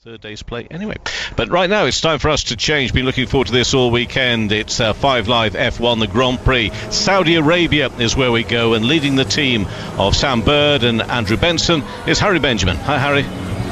third day's play anyway. But right now it's time for us to change. Been looking forward to this all weekend. It's 5 Live F1, the Grand Prix. Saudi Arabia is where we go, and leading the team of Sam Bird and Andrew Benson is Harry Benjamin. Hi, Harry.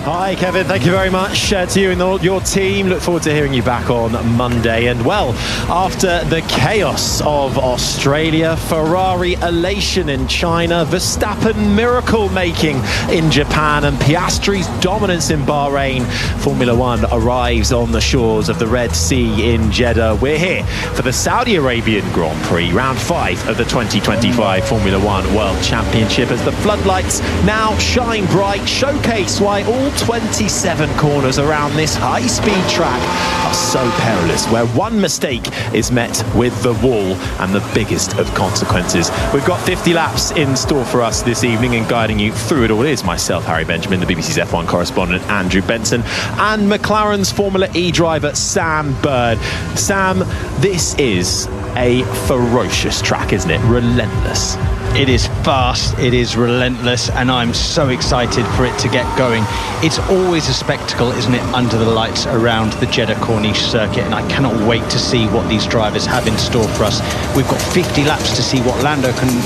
Hi Kevin, thank you very much to you and your team. Look forward to hearing you back on Monday. And well, after the chaos of Australia, Ferrari elation in China, Verstappen miracle making in Japan, and Piastri's dominance in Bahrain, Formula One arrives on the shores of the Red Sea in Jeddah. We're here for the Saudi Arabian Grand Prix, round 5 of the 2025 Formula One World Championship, as the floodlights now shine bright, showcase why all 27 corners around this high-speed track are so perilous, where one mistake is met with the wall and the biggest of consequences. We've got 50 laps in store for us this evening, and guiding you through it all is myself, Harry Benjamin, the BBC's F1 correspondent Andrew Benson, and McLaren's Formula E driver Sam Bird. Sam, this is a ferocious track, isn't it? Relentless. It is fast, it is relentless, and I'm so excited for it to get going. It's always a spectacle, isn't it, under the lights around the Jeddah Corniche circuit, and I cannot wait to see what these drivers have in store for us. We've got 50 laps to see what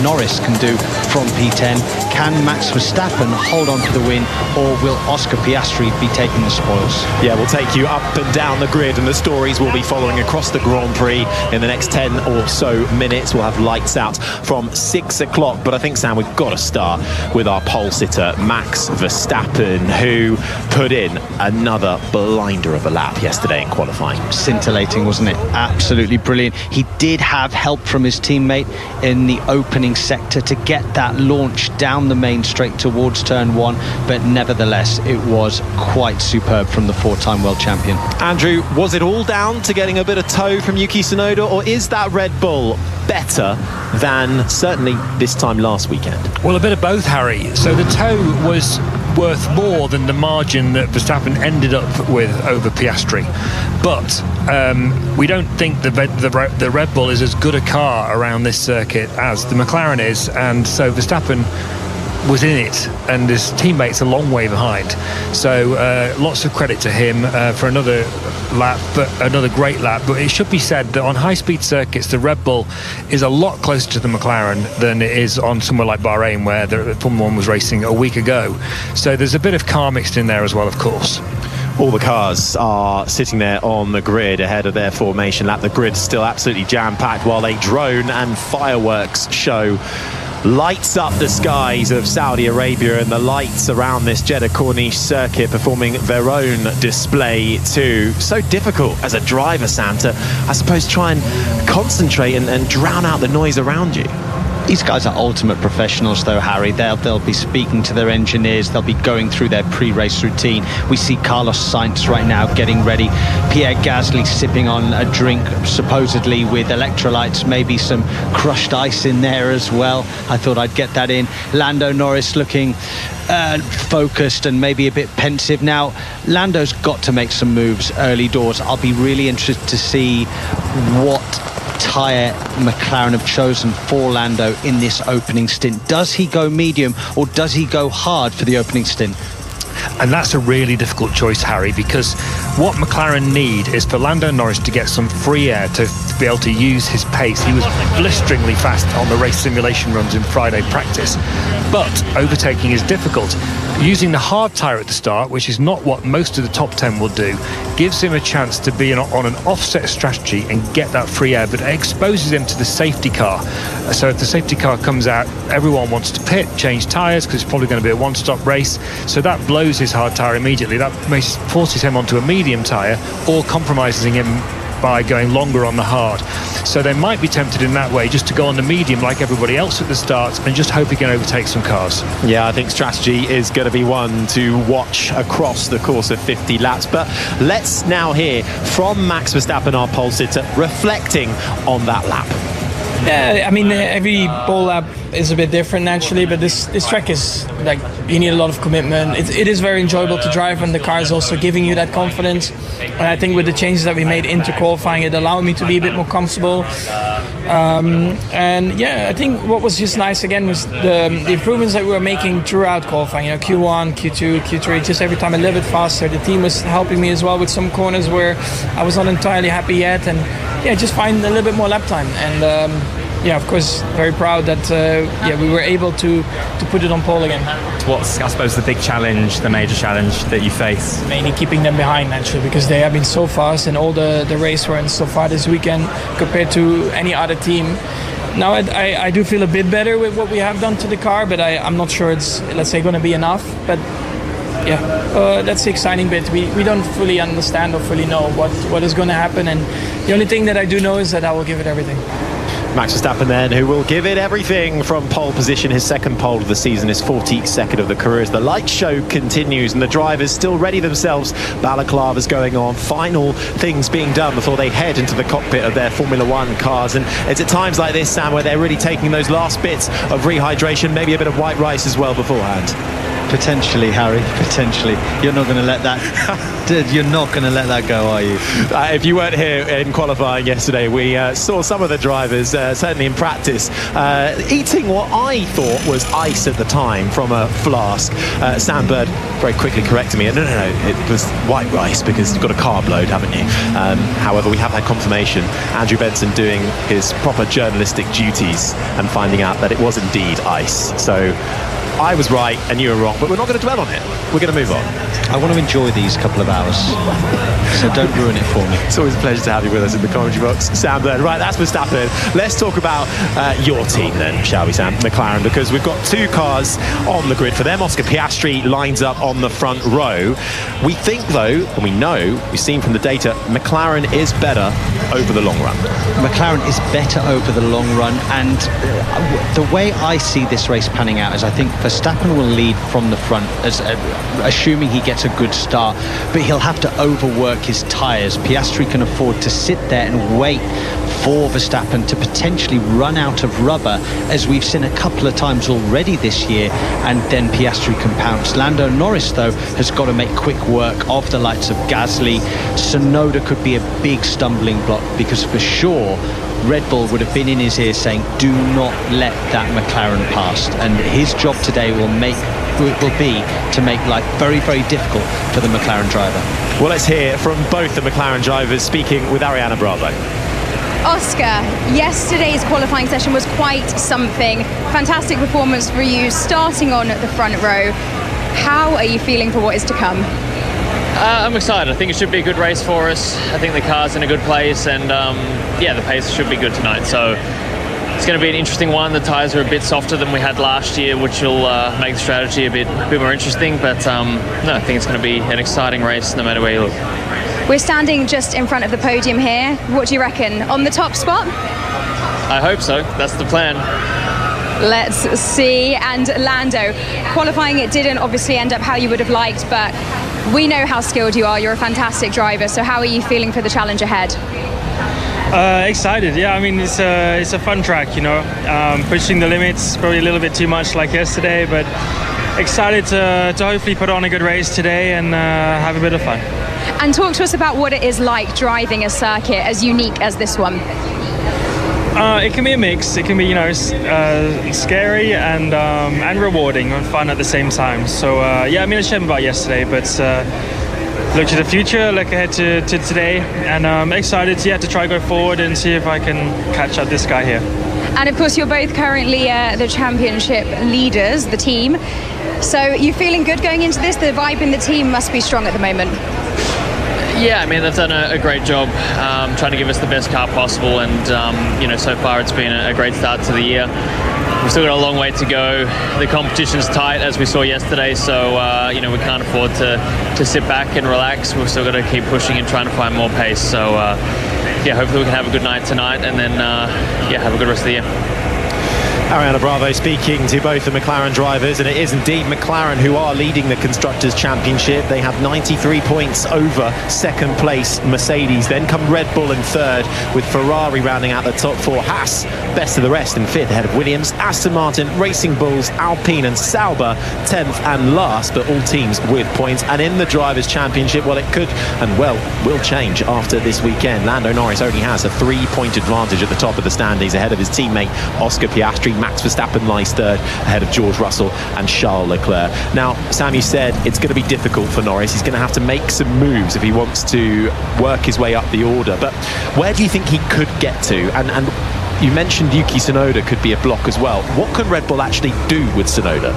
Norris can do from P10. Can Max Verstappen hold on to the win, or will Oscar Piastri be taking the spoils? Yeah, we'll take you up and down the grid, and the stories we'll be following across the Grand Prix in the next 10 or so minutes. We'll have lights out from 6 o'clock. But I think, Sam, we've got to start with our pole sitter, Max Verstappen, who put in another blinder of a lap yesterday in qualifying. Scintillating, wasn't it? Absolutely brilliant. He did have help from his teammate in the opening sector to get that launch down the main straight towards turn 1, but nevertheless, it was quite superb from the 4-time world champion. Andrew, was it all down to getting a bit of tow from Yuki Tsunoda, or is that Red Bull better than certainly this time last weekend? Well, a bit of both, Harry. So the tow was worth more than the margin that Verstappen ended up with over Piastri, but we don't think the Red Bull is as good a car around this circuit as the McLaren is, and so Verstappen was in it, and his teammates a long way behind. So lots of credit to him for another lap, but another great lap. But it should be said that on high-speed circuits, the Red Bull is a lot closer to the McLaren than it is on somewhere like Bahrain, where the Formula One was racing a week ago. So there's a bit of car mixed in there as well, of course. All the cars are sitting there on the grid ahead of their formation lap. The grid's still absolutely jam-packed, while a drone and fireworks show lights up the skies of Saudi Arabia, and the lights around this Jeddah Corniche circuit performing their own display too. So difficult as a driver, Sam, to, I suppose, try and concentrate and drown out the noise around you. These guys are ultimate professionals, though, Harry. They'll be speaking to their engineers. They'll be going through their pre-race routine. We see Carlos Sainz right now getting ready. Pierre Gasly sipping on a drink, supposedly with electrolytes, maybe some crushed ice in there as well. I thought I'd get that in. Lando Norris looking focused and maybe a bit pensive. Now, Lando's got to make some moves early doors. I'll be really interested to see what tyre McLaren have chosen for Lando in this opening stint. Does he go medium, or does he go hard for the opening stint? And that's a really difficult choice, Harry, because what McLaren need is for Lando Norris to get some free air to be able to use his pace. He was blisteringly fast on the race simulation runs in Friday practice, but overtaking is difficult. Using the hard tyre at the start, which is not what most of the top 10 will do, gives him a chance to be on an offset strategy and get that free air, but it exposes him to the safety car. So if the safety car comes out, everyone wants to pit, change tyres, because it's probably going to be a one-stop race. So that blows his hard tyre immediately. That forces him onto a medium tyre, or compromising him by going longer on the hard. So they might be tempted in that way just to go on the medium like everybody else at the start and just hope he can overtake some cars. Yeah, I think strategy is going to be one to watch across the course of 50 laps. But let's now hear from Max Verstappen, our pole sitter, reflecting on that lap. Yeah, I mean, every pole lap is a bit different naturally, but this track is like, you need a lot of commitment. It is very enjoyable to drive, and the car is also giving you that confidence. And I think with the changes that we made into qualifying, it allowed me to be a bit more comfortable. And yeah, I think what was just nice again was the improvements that we were making throughout qualifying. You know, Q1, Q2, Q3, just every time a little bit faster. The team was helping me as well with some corners where I was not entirely happy yet, and yeah, just find a little bit more lap time. And yeah, of course, very proud that we were able to put it on pole again. What's, I suppose, the big challenge, the major challenge that you face? Mainly keeping them behind, actually, because they have been so fast and all the race runs so far this weekend compared to any other team. Now I do feel a bit better with what we have done to the car, but I'm not sure it's, let's say, going to be enough. But yeah, that's the exciting bit. We don't fully understand or fully know what is going to happen, and the only thing that I do know is that I will give it everything. Max Verstappen then, who will give it everything from pole position, his second pole of the season, his 42nd of the career. As the light show continues and the drivers still ready themselves, balaclava's going on, final things being done before they head into the cockpit of their Formula One cars. And it's at times like this, Sam, where they're really taking those last bits of rehydration, maybe a bit of white rice as well beforehand. Potentially, Harry, potentially. You're not going to let that you're not going to let that go, are you? If you weren't here in qualifying yesterday, we saw some of the drivers, certainly in practice, eating what I thought was ice at the time from a flask. Sam Bird very quickly corrected me. No, it was white rice because you've got a carb load, haven't you? However, we have had confirmation. Andrew Benson doing his proper journalistic duties and finding out that it was indeed ice. So I was right and you were wrong, but we're not going to dwell on it. We're going to move on. I want to enjoy these couple of hours, so don't ruin it for me. It's always a pleasure to have you with us in the commentary box, Sam Bird. Right, that's Verstappen. Let's talk about your team then, shall we, Sam? McLaren, because we've got two cars on the grid for them. Oscar Piastri lines up on the front row. We think, though, and we know, we've seen from the data, McLaren is better over the long run. McLaren is better over the long run, and the way I see this race panning out is I think Verstappen will lead from the front, assuming he gets a good start, but he'll have to overwork his tyres. Piastri can afford to sit there and wait for Verstappen to potentially run out of rubber, as we've seen a couple of times already this year, and then Piastri can pounce. Lando Norris, though, has got to make quick work of the likes of Gasly. Tsunoda could be a big stumbling block, because for sure Red Bull would have been in his ear saying, do not let that McLaren pass, and his job today will be to make life very, very difficult for the McLaren driver. Well, let's hear from both the McLaren drivers, speaking with Ariana Bravo. Oscar, yesterday's qualifying session was quite something. Fantastic performance for you, starting on the front row. How are you feeling for what is to come? I'm excited. I think it should be a good race for us. I think the car's in a good place, and the pace should be good tonight. So it's going to be an interesting one. The tyres are a bit softer than we had last year, which will make the strategy a bit more interesting. But I think it's going to be an exciting race no matter where you look. We're standing just in front of the podium here. What do you reckon? On the top spot? I hope so. That's the plan. Let's see. And Lando, qualifying, it didn't obviously end up how you would have liked, but we know how skilled you are. You're a fantastic driver. So how are you feeling for the challenge ahead? Excited. Yeah, I mean, it's a fun track, you know. Pushing the limits, probably a little bit too much like yesterday, but excited to hopefully put on a good race today and have a bit of fun. And talk to us about what it is like driving a circuit as unique as this one. It can be a mix. It can be, scary and rewarding and fun at the same time. So, I mean, it's shame about yesterday, but look to the future, look ahead to today, and I'm excited to try go forward and see if I can catch up this guy here. And of course, you're both currently the championship leaders, the team. So you feeling good going into this? The vibe in the team must be strong at the moment. Yeah, I mean, they've done a great job trying to give us the best car possible, and so far it's been a great start to the year. We've still got a long way to go. The competition's tight, as we saw yesterday, so we can't afford to sit back and relax. We've still got to keep pushing and trying to find more pace. So hopefully we can have a good night tonight, and then have a good rest of the year. Ariana Bravo speaking to both the McLaren drivers, and it is indeed McLaren who are leading the Constructors' Championship. They have 93 points over second place Mercedes. Then come Red Bull in third, with Ferrari rounding out the top four. Haas, best of the rest, in fifth, ahead of Williams, Aston Martin, Racing Bulls, Alpine and Sauber 10th and last, but all teams with points. And in the Drivers' Championship, well, it could and will change after this weekend. Lando Norris only has a 3-point advantage at the top of the standings, ahead of his teammate Oscar Piastri. Max Verstappen lies third, ahead of George Russell and Charles Leclerc. Now, Sam, you said it's going to be difficult for Norris. He's going to have to make some moves if he wants to work his way up the order. But where do you think he could get to? And you mentioned Yuki Tsunoda could be a block as well. What can Red Bull actually do with Tsunoda?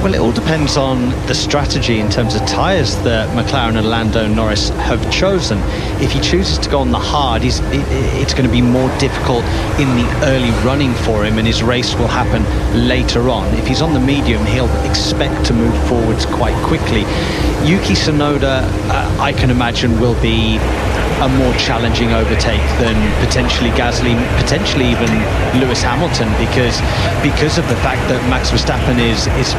Well, it all depends on the strategy in terms of tyres that McLaren and Lando Norris have chosen. If he chooses to go on the hard, it's going to be more difficult in the early running for him, and his race will happen later on. If he's on the medium, he'll expect to move forwards quite quickly. Yuki Tsunoda, I can imagine, will be a more challenging overtake than potentially Gasly, potentially even Lewis Hamilton, because of the fact that Max Verstappen is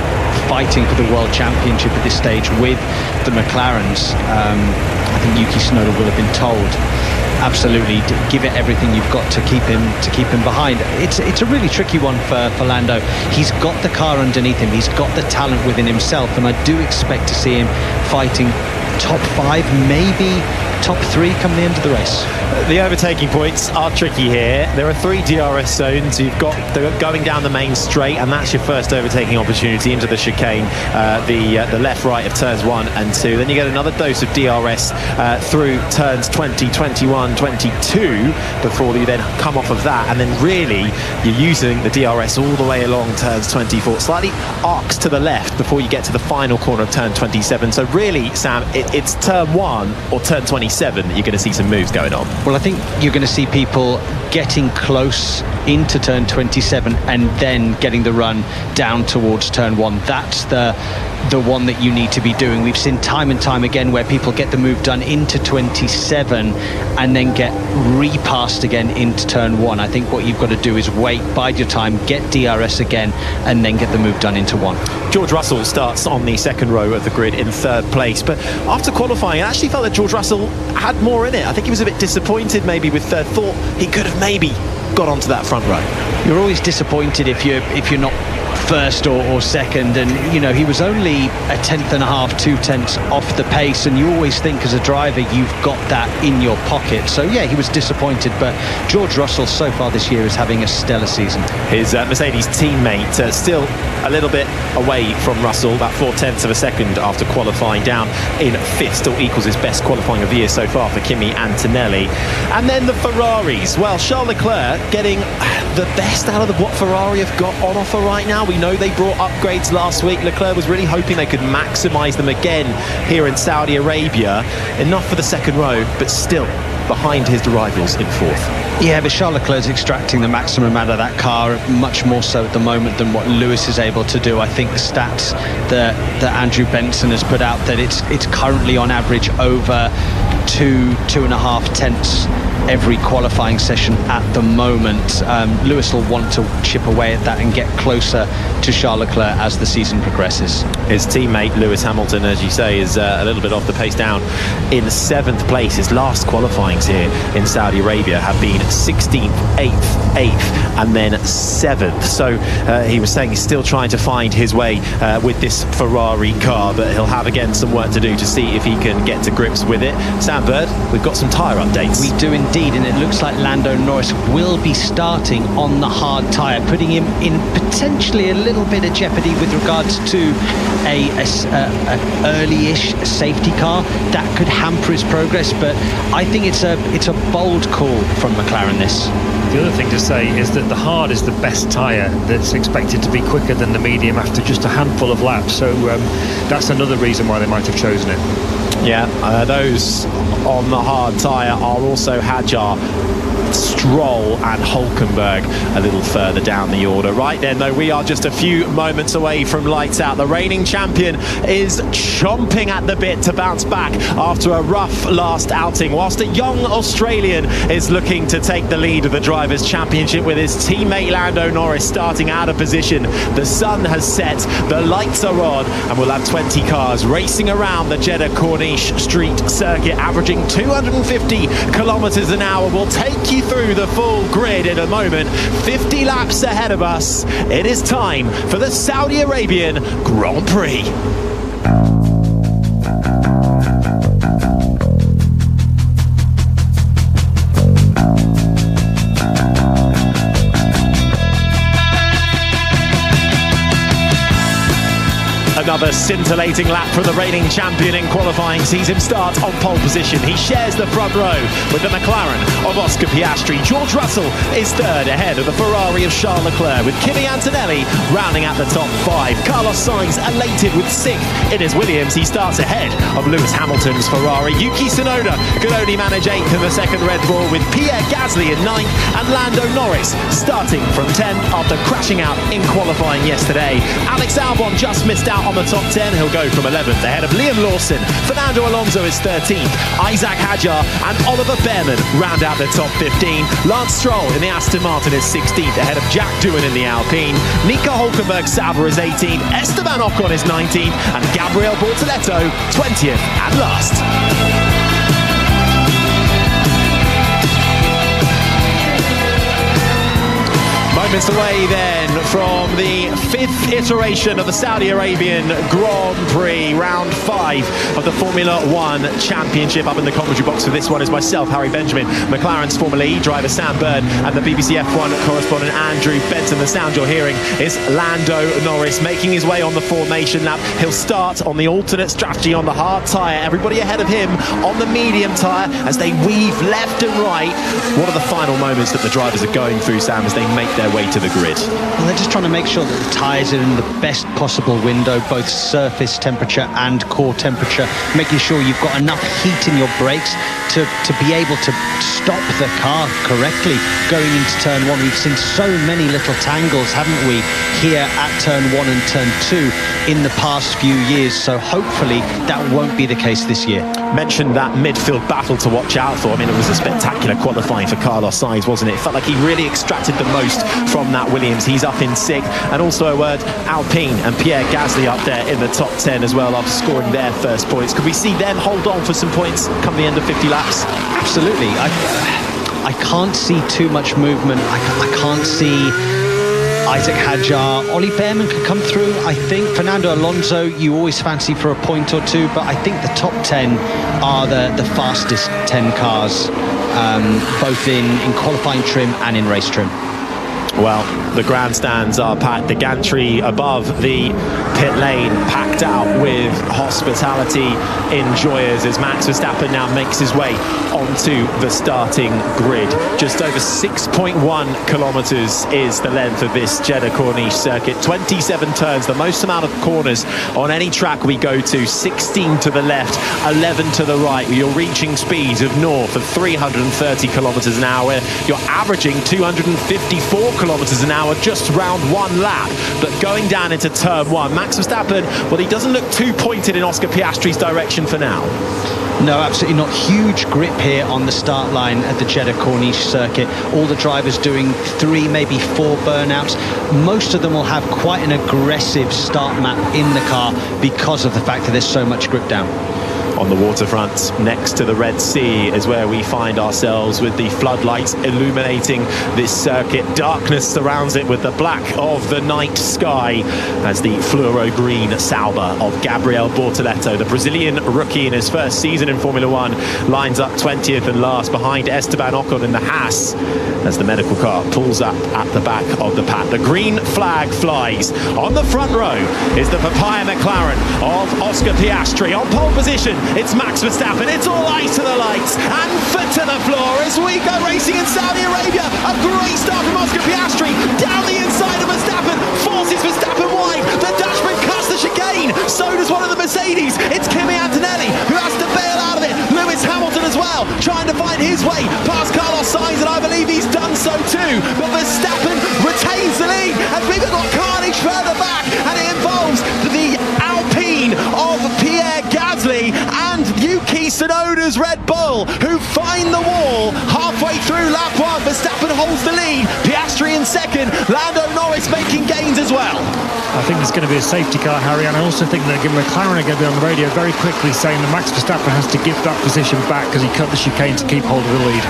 fighting for the World Championship at this stage with the McLarens. I think Yuki Tsunoda will have been told, absolutely, give it everything you've got to keep him behind. It's a really tricky one for Lando. He's got the car underneath him, he's got the talent within himself, and I do expect to see him fighting top 5, maybe top 3 come the end of the race. The overtaking points are tricky here. There are 3 DRS zones. They're going down the main straight, and that's your first overtaking opportunity into the chicane, the left right of turns 1 and 2. Then you get another dose of DRS through turns 20, 21, 22 before you then come off of that, and then really you're using the DRS all the way along turns 24, slightly arcs to the left before you get to the final corner of turn 27. So really, Sam, it's turn 1 or turn 27 that you're going to see some moves going on. Well, I think you're going to see people getting close into turn 27 and then getting the run down towards turn 1. That's the one that you need to be doing. We've seen time and time again where people get the move done into 27 and then get repassed again into turn 1. I think what you've got to do is wait, bide your time, get DRS again, and then get the move done into 1. George Russell starts on the second row of the grid in third place, but after qualifying, I actually felt that George Russell had more in it. I think he was a bit disappointed maybe with third. Thought he could have maybe got onto that front row. You're always disappointed if you're not first or second, and he was only a tenth and a half, 2 tenths off the pace, and you always think as a driver you've got that in your pocket. So yeah, he was disappointed, but George Russell so far this year is having a stellar season. His Mercedes teammate still a little bit away from Russell, about 4/10 of a second after qualifying, down in fifth, still equals his best qualifying of the year so far for Kimi Antonelli. And then the Ferraris, well, Charles Leclerc getting the best out of what Ferrari have got on offer right now. We know they brought upgrades last week. Leclerc was really hoping they could maximise them again here in Saudi Arabia. Enough for the second row, but still behind his rivals in fourth. Yeah, but Charles Leclerc's extracting the maximum out of that car, much more so at the moment than what Lewis is able to do. I think the stats that Andrew Benson has put out, that it's currently on average over 2.5 tenths every qualifying session at the moment. Lewis will want to chip away at that and get closer to Charles Leclerc as the season progresses. His teammate Lewis Hamilton, as you say, is a little bit off the pace, down in 7th place. His last qualifyings here in Saudi Arabia have been 16th, 8th and then 7th. So he was saying he's still trying to find his way with this Ferrari car, but he'll have again some work to do to see if he can get to grips with it. Sam Bird, we've got some tyre updates. We do indeed, and it looks like Lando Norris will be starting on the hard tyre, putting him in potentially a little bit of jeopardy with regards to a early-ish safety car. That could hamper his progress, but I think it's a bold call from McLaren, this. The other thing to say is that the hard is the best tyre that's expected to be quicker than the medium after just a handful of laps, so that's another reason why they might have chosen it. Yeah, those on the hard tyre are also Hadjar Stroll and Hülkenberg a little further down the order. Right then, though, we are just a few moments away from lights out. The reigning champion is chomping at the bit to bounce back after a rough last outing, whilst a young Australian is looking to take the lead of the Drivers' Championship with his teammate Lando Norris starting out of position. The sun has set, the lights are on, and we'll have 20 cars racing around the Jeddah Corniche Street circuit, averaging 250 kilometers an hour. We'll take you through the full grid in a moment. 50 laps ahead of us. It is time for the Saudi Arabian Grand Prix. Another scintillating lap from the reigning champion in qualifying sees him start on pole position. He shares the front row with the McLaren of Oscar Piastri. George Russell is third ahead of the Ferrari of Charles Leclerc, with Kimi Antonelli rounding out the top five. Carlos Sainz elated with sixth in his Williams. He starts ahead of Lewis Hamilton's Ferrari. Yuki Tsunoda could only manage eighth in the second Red Bull, with Pierre Gasly in ninth and Lando Norris starting from 10th after crashing out in qualifying yesterday. Alex Albon just missed out on the top 10. He'll go from 11th ahead of Liam Lawson. Fernando Alonso is 13th. Isaac Hadjar and Oliver Behrman round out the top 15. Lance Stroll in the Aston Martin is 16th ahead of Jack Doohan in the Alpine. Nico Hülkenberg Sauber is 18th. Esteban Ocon is 19th. And Gabriel Bortoleto 20th and last. Moments away then from the fifth iteration of the Saudi Arabian Grand Prix, round 5 of the Formula One Championship. Up in the commentary box for this one is myself, Harry Benjamin, McLaren's Formula E driver Sam Bird, and the BBC F1 correspondent Andrew Benton. The sound you're hearing is Lando Norris making his way on the formation lap. He'll start on the alternate strategy on the hard tyre. Everybody ahead of him on the medium tyre as they weave left and right. What are the final moments that the drivers are going through, Sam, as they make their way to the grid? Well, they're just trying to make sure that the tyres are in the best possible window, both surface temperature and core temperature, making sure you've got enough heat in your brakes to be able to stop the car correctly going into turn 1. We've seen so many little tangles, haven't we, here at turn 1 and turn 2 in the past few years, so hopefully that won't be the case this year. Mentioned that midfield battle to watch out for. I mean, it was a spectacular qualifying for Carlos Sainz, wasn't it? It felt like he really extracted the most from that Williams. He's up in 6th, and also a word, Alpine and Pierre Gasly up there in the top 10 as well after scoring their first points. Could we see them hold on for some points come the end of 50 laps? Absolutely. I can't see too much movement. I can't see Isaac Hadjar. Ollie Behrman could come through. I think Fernando Alonso you always fancy for a point or two, but I think the top 10 are the fastest 10 cars, both in qualifying trim and in race trim. Well, the grandstands are packed, the gantry above the pit lane packed out with hospitality enjoyers as Max Verstappen now makes his way onto the starting grid. Just over 6.1 kilometres is the length of this Jeddah Corniche circuit. 27 turns, the most amount of corners on any track we go to. 16 to the left, 11 to the right. You're reaching speeds of north of 330 kilometres an hour. You're averaging 254 kilometres an hour just round one lap. But going down into turn 1, Max Verstappen, well, he doesn't look too pointed in Oscar Piastri's direction for now. No, absolutely not. Huge grip here on the start line at the Jeddah Corniche circuit. All the drivers doing 3, maybe 4 burnouts. Most of them will have quite an aggressive start map in the car because of the fact that there's so much grip down. On the waterfront next to the Red Sea is where we find ourselves, with the floodlights illuminating this circuit. Darkness surrounds it with the black of the night sky as the fluoro green Sauber of Gabriel Bortoleto, the Brazilian rookie in his first season in Formula One, lines up 20th and last behind Esteban Ocon in the Haas as the medical car pulls up at the back of the pack. The green flag flies. On the front row is the Papaya McLaren of Oscar Piastri. On pole position, it's Max Verstappen. It's all eyes to the lights and foot to the floor as we go racing in Saudi Arabia. A great start from Oscar Piastri down the inside of Verstappen, forces Verstappen wide. The Dutchman cuts the chicane. So does one of the Mercedes. It's Kimi Antonelli who has to bail out of it. Lewis Hamilton as well, trying to find his way past Carlos Sainz, and I believe Tsunoda's Red Bull, who find the wall halfway through lap 1. Verstappen holds the lead. Piastri in second. Lando Norris making gains as well. I think there's going to be a safety car, Harry, and I also think that McLaren are going to be on the radio very quickly saying that Max Verstappen has to give that position back because he cut the chicane to keep hold of the lead.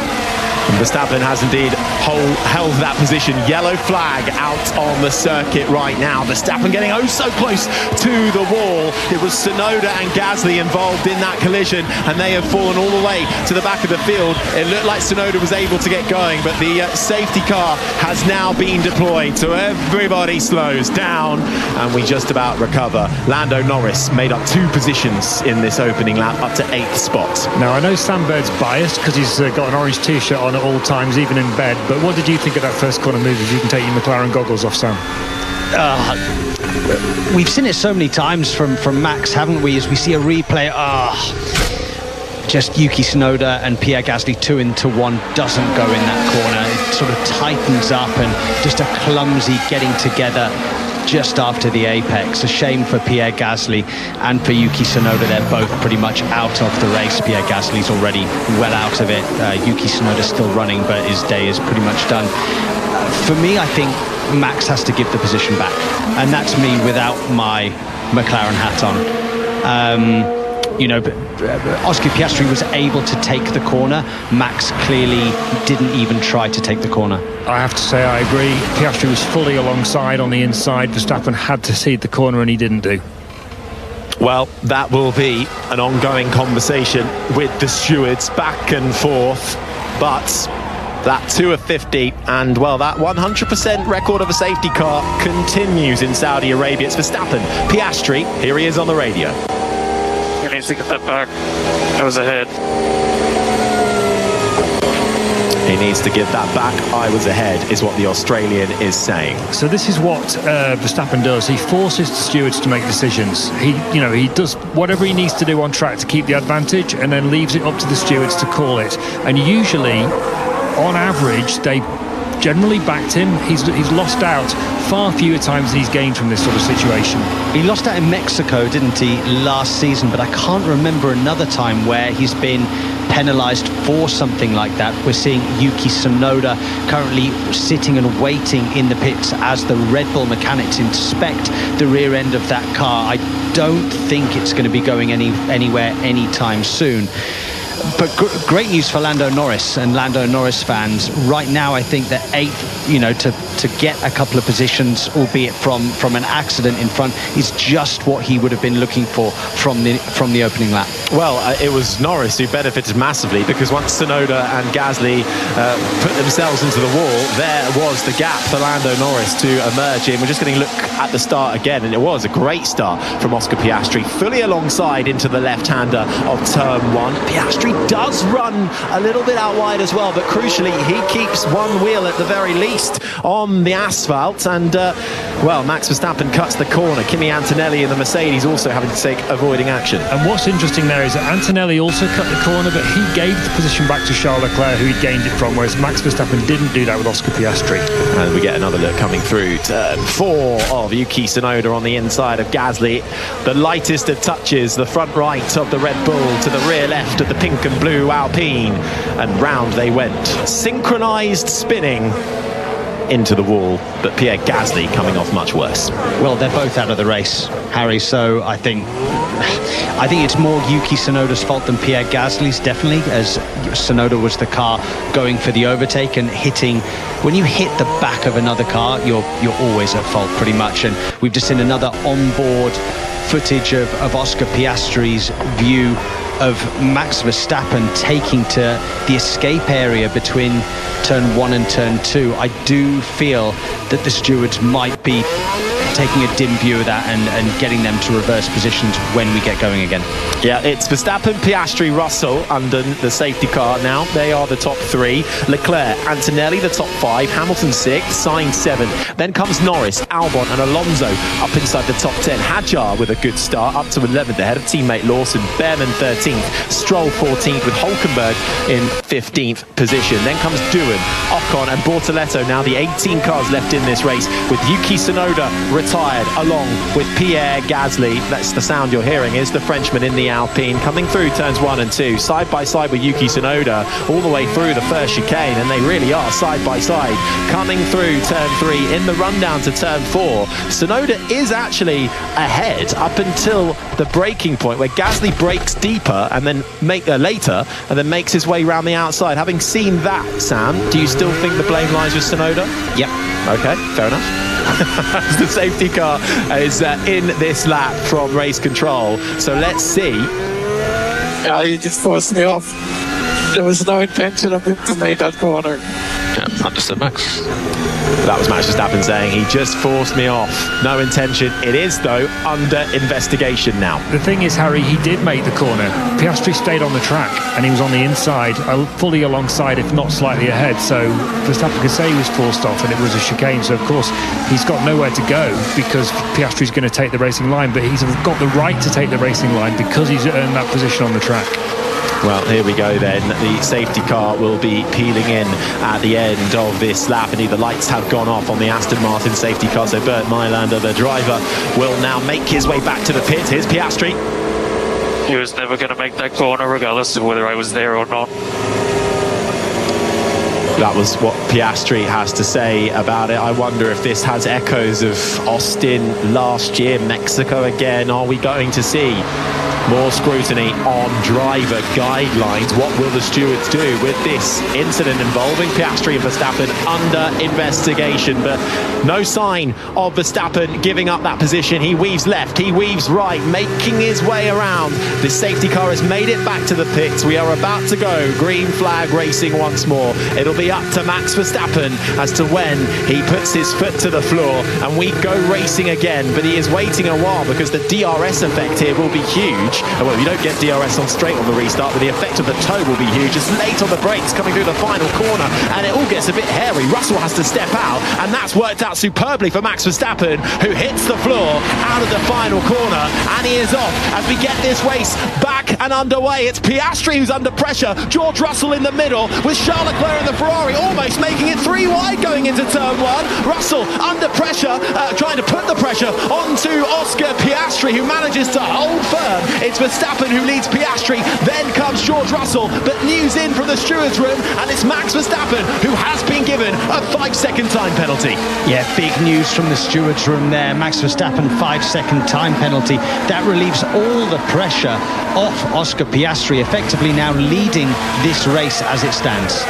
And Verstappen has indeed held that position. Yellow flag out on the circuit right now. Verstappen getting oh so close to the wall. It was Tsunoda and Gasly involved in that collision, and they have fallen all the way to the back of the field. It looked like Tsunoda was able to get going, but the safety car has now been deployed, so everybody slows down, and we just about recover. Lando Norris made up 2 positions in this opening lap, up to 8th spot. Now, I know Sam Bird's biased because he's got an orange t-shirt on at all times, even in bed, but what did you think of that first corner move, if you can take your McLaren goggles off, Sam? We've seen it so many times from Max, haven't we, as we see a replay. Just Yuki Tsunoda and Pierre Gasly 2 into 1 doesn't go in that corner. It sort of tightens up and just a clumsy getting together just after the apex. A shame for Pierre Gasly and for Yuki Tsunoda. They're both pretty much out of the race. Pierre Gasly's already well out of it. Yuki Tsunoda's still running, but his day is pretty much done. For me, I think Max has to give the position back, and that's me without my McLaren hat on. Oscar Piastri was able to take the corner. Max clearly didn't even try to take the corner. I have to say I agree. Piastri was fully alongside on the inside. Verstappen had to cede the corner, and he didn't do. Well, that will be an ongoing conversation with the stewards back and forth, but that 2 of 50 and, well, that 100% record of a safety car continues in Saudi Arabia. It's Verstappen, Piastri, here he is on the radio. He needs to get that back. I was ahead. He needs to give that back. I was ahead, is what the Australian is saying. So this is what Verstappen does. He forces the stewards to make decisions. He does whatever he needs to do on track to keep the advantage, and then leaves it up to the stewards to call it. And usually, on average, they generally backed him. He's lost out far fewer times than he's gained from this sort of situation. He lost out in Mexico, didn't he, last season? But I can't remember another time where he's been penalised for something like that. We're seeing Yuki Tsunoda currently sitting and waiting in the pits as the Red Bull mechanics inspect the rear end of that car. I don't think it's going to be going anywhere anytime soon. But great news for Lando Norris and Lando Norris fans. Right now, I think that 8th, to get a couple of positions, albeit from an accident in front, is just what he would have been looking for from the opening lap. Well, it was Norris who benefited massively, because once Tsunoda and Gasly put themselves into the wall, there was the gap for Lando Norris to emerge in. We're just going to look at the start again, and it was a great start from Oscar Piastri, fully alongside into the left-hander of turn 1. Piastri does run a little bit out wide as well, but crucially he keeps one wheel at the very least on the asphalt, and Max Verstappen cuts the corner. Kimi Antonelli in the Mercedes also having to take avoiding action. And what's interesting there is that Antonelli also cut the corner, but he gave the position back to Charles Leclerc, who he'd gained it from, whereas Max Verstappen didn't do that with Oscar Piastri. And we get another look coming through turn 4 of Yuki Tsunoda on the inside of Gasly. The lightest of touches, the front right of the Red Bull to the rear left of the pink and blue Alpine, and round they went, synchronised spinning into the wall, but Pierre Gasly coming off much worse. Well, they're both out of the race, Harry, so I think it's more Yuki Tsunoda's fault than Pierre Gasly's, definitely, as Tsunoda was the car going for the overtake and hitting. When you hit the back of another car, you're always at fault pretty much. And we've just seen another onboard footage of Oscar Piastri's view of Max Verstappen taking to the escape area between turn 1 and turn 2. I do feel that the stewards might be taking a dim view of that and getting them to reverse positions when we get going again. Yeah, it's Verstappen, Piastri, Russell under the safety car now. They are the top 3. Leclerc, Antonelli, the top 5. Hamilton 6th, Sainz 7th. Then comes Norris, Albon and Alonso up inside the top 10. Hadjar with a good start, up to 11th ahead of teammate Lawson. Behrman 13th. Stroll 14th, with Hülkenberg in 15th position. Then comes Doohan, Ocon and Bortoletto. Now the 18 cars left in this race, with Yuki Tsunoda retired, along with Pierre Gasly. That's the sound you're hearing, is the Frenchman in the Alpine, coming through turns 1 and 2, side by side with Yuki Tsunoda, all the way through the first chicane, and they really are side by side, coming through turn 3 in the rundown to turn 4. Tsunoda is actually ahead up until the braking point, where Gasly brakes deeper and then later, and then makes his way round the outside. Having seen that, Sam, do you still think the blame lies with Tsunoda? Yep. Okay, fair enough. The safety car is in this lap from race control, so let's see. Yeah, he just forced me off. There was no intention of him to make that corner. Yeah, understood, Max. That was Max Verstappen saying he just forced me off. No intention. It is, though, under investigation now. The thing is, Harry, he did make the corner. Piastri stayed on the track and he was on the inside, fully alongside, if not slightly ahead. So Verstappen could say he was forced off and it was a chicane. So, of course, he's got nowhere to go because Piastri's going to take the racing line. But he's got the right to take the racing line because he's earned that position on the track. Well, here we go then. The safety car will be peeling in at the end of this lap. Indeed, the lights have gone off on the Aston Martin safety car. So Bert Mailander, the driver, will now make his way back to the pit. Here's Piastri. He was never going to make that corner regardless of whether I was there or not. That was what Piastri has to say about it. I wonder if this has echoes of Austin last year, Mexico again. Are we going to see more scrutiny on driver guidelines? What will the stewards do with this incident involving Piastri and Verstappen under investigation? But no sign of Verstappen giving up that position. He weaves left, he weaves right, making his way around. The safety car has made it back to the pits. We are about to go green flag racing once more. It'll be up to Max Verstappen as to when he puts his foot to the floor and we go racing again. But he is waiting a while because the DRS effect here will be huge. Well, you don't get DRS on straight on the restart, but the effect of the toe will be huge. It's late on the brakes coming through the final corner, and it all gets a bit hairy. Russell has to step out, and that's worked out superbly for Max Verstappen, who hits the floor out of the final corner, and he is off as we get this race back and underway. It's Piastri who's under pressure, George Russell in the middle, with Charles Leclerc in the Ferrari almost making it 3 wide going into turn 1. Russell under pressure, trying to put the pressure onto Oscar Piastri, who manages to hold firm. It's Verstappen who leads Piastri, then comes George Russell, but news in from the stewards room, and it's Max Verstappen who has been given a 5-second time penalty. Yeah, big news from the stewards room there. Max Verstappen, 5-second time penalty. That relieves all the pressure off Oscar Piastri, effectively now leading this race as it stands.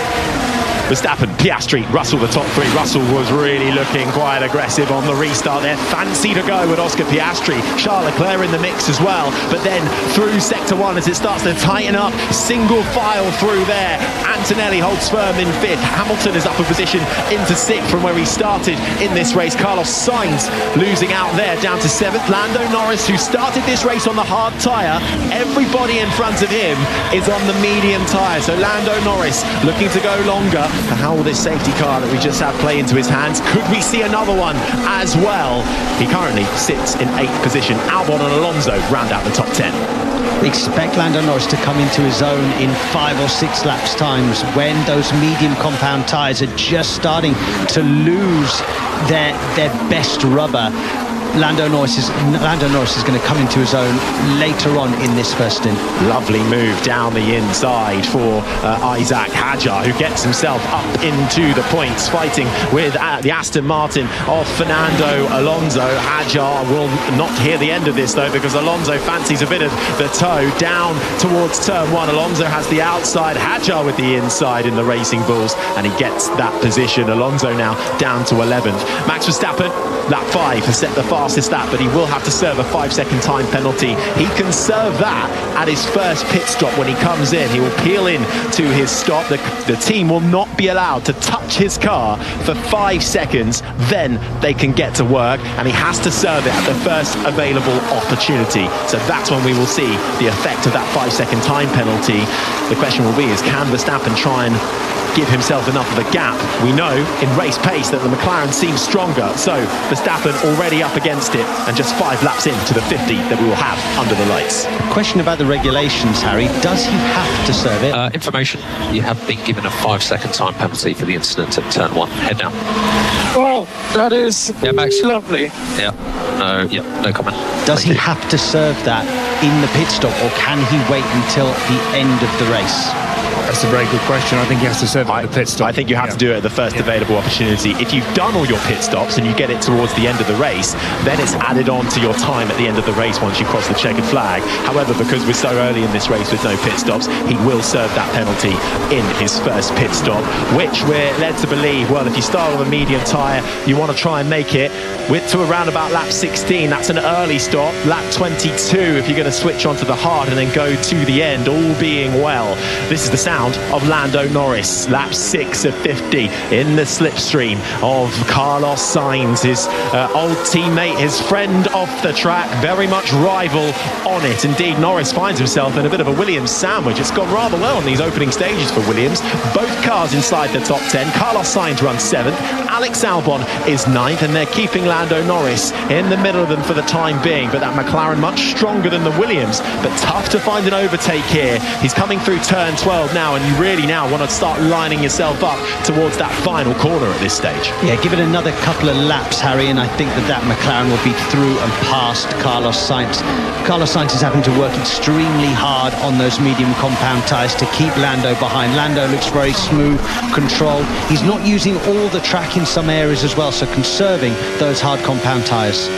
Verstappen, Piastri, Russell the top 3. Russell was really looking quite aggressive on the restart there. Fancy to go with Oscar Piastri. Charles Leclerc in the mix as well. But then through sector 1 as it starts to tighten up. Single file through there. Antonelli holds firm in 5th. Hamilton is up a position into 6th from where he started in this race. Carlos Sainz losing out there down to 7th. Lando Norris, who started this race on the hard tyre. Everybody in front of him is on the medium tyre. So Lando Norris looking to go longer. How will this safety car that we just had play into his hands? Could we see another one as well? He currently sits in 8th position. Albon and Alonso round out the top 10. We expect Lando Norris to come into his own in 5 or 6 laps times when those medium compound tyres are just starting to lose their best rubber. Lando Norris is going to come into his own later on in this first stint. Lovely move down the inside for Isaac Hadjar, who gets himself up into the points, fighting with the Aston Martin of Fernando Alonso. Hadjar will not hear the end of this, though, because Alonso fancies a bit of the toe down towards turn 1. Alonso has the outside, Hadjar with the inside in the Racing Bulls, and he gets that position. Alonso now down to 11th. Max Verstappen, lap 5, has set the fastest lap, but he will have to serve a 5-second time penalty. He can serve that at his first pit stop when he comes in. He will peel in to his stop. The team will not be allowed to touch his car for 5 seconds. Then they can get to work, and he has to serve it at the first available opportunity. So that's when we will see the effect of that 5-second time penalty. The question will be, is can Verstappen try and give himself enough of a gap. We know in race pace that the McLaren seems stronger, so Verstappen already up against it, and just 5 laps into the 50 that we will have under the lights. Question about the regulations, Harry. Does he have to serve it? Information. You have been given a 5-second time penalty for the incident at turn 1. Head down. Well, that is Max. lovely. No comment. Does he have to serve that in the pit stop, or can he wait until the end of the race? That's a very good question. I think he has to serve at the pit stop. I think you have to do it at the first available opportunity. If you've done all your pit stops and you get it towards the end of the race, then it's added on to your time at the end of the race once you cross the checkered flag. However, because we're so early in this race with no pit stops, he will serve that penalty in his first pit stop, which we're led to believe, well, if you start with a medium tyre, you want to try and make it to around about lap 16. That's an early stop. Lap 22 if you're going to switch onto the hard and then go to the end, all being well. This is the sound of Lando Norris, lap 6 of 50 in the slipstream of Carlos Sainz, his old teammate, his friend off the track, very much rival on it. Indeed, Norris finds himself in a bit of a Williams sandwich. It's gone rather well on these opening stages for Williams. Both cars inside the top 10. Carlos Sainz runs 7th, Alex Albon is 9th, and they're keeping Lando Norris in the middle of them for the time being. But that McLaren much stronger than the Williams, but tough to find an overtake here. He's coming through turn 12 now, and you really now want to start lining yourself up towards that final corner at this stage. Yeah, give it another couple of laps, Harry, and I think that McLaren will be through and past Carlos Sainz. Carlos Sainz is having to work extremely hard on those medium compound tyres to keep Lando behind. Lando looks very smooth, controlled. He's not using all the track in some areas as well, so conserving those hard compound tyres.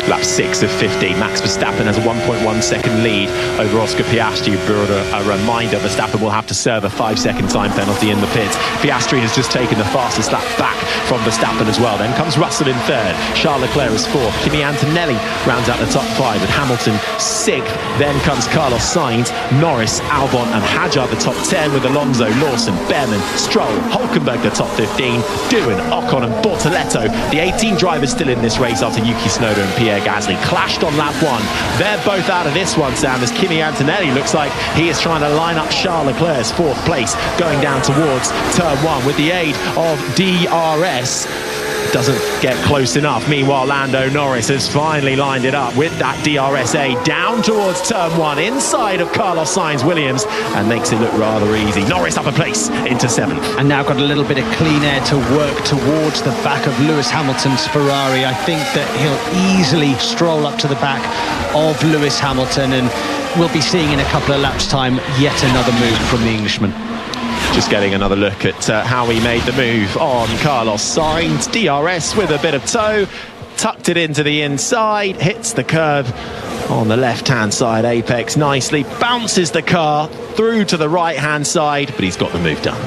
Lap 6 of 50. Max Verstappen has a 1.1 second lead over Oscar Piastri. A reminder, Verstappen will have to serve a 5-second time penalty in the pits. Piastri has just taken the fastest lap back from Verstappen as well. Then comes Russell in 3rd. Charles Leclerc is 4th. Kimi Antonelli rounds out the top 5 with Hamilton 6th. Then comes Carlos Sainz, Norris, Albon and Hadjar the top 10, with Alonso, Lawson, Behrman, Stroll, Hülkenberg the top 15, Doohan, Ocon and Bortoletto. The 18 drivers still in this race after Yuki Tsunoda and Pierre Gasly clashed on lap 1. They're both out of this one, Sam, as Kimi Antonelli looks like he is trying to line up Charles Leclerc's 4th place going down towards turn 1 with the aid of DRS. Doesn't get close enough. Meanwhile, Lando Norris has finally lined it up with that DRS-A down towards turn 1 inside of Carlos Sainz Williams and makes it look rather easy. Norris up a place into 7th. And now got a little bit of clean air to work towards the back of Lewis Hamilton's Ferrari. I think that he'll easily stroll up to the back of Lewis Hamilton, and we'll be seeing in a couple of laps' time yet another move from the Englishman. Just getting another look at how he made the move on Carlos Sainz. DRS with a bit of toe, tucked it into the inside, hits the curb on the left-hand side apex nicely, bounces the car through to the right-hand side, but he's got the move done.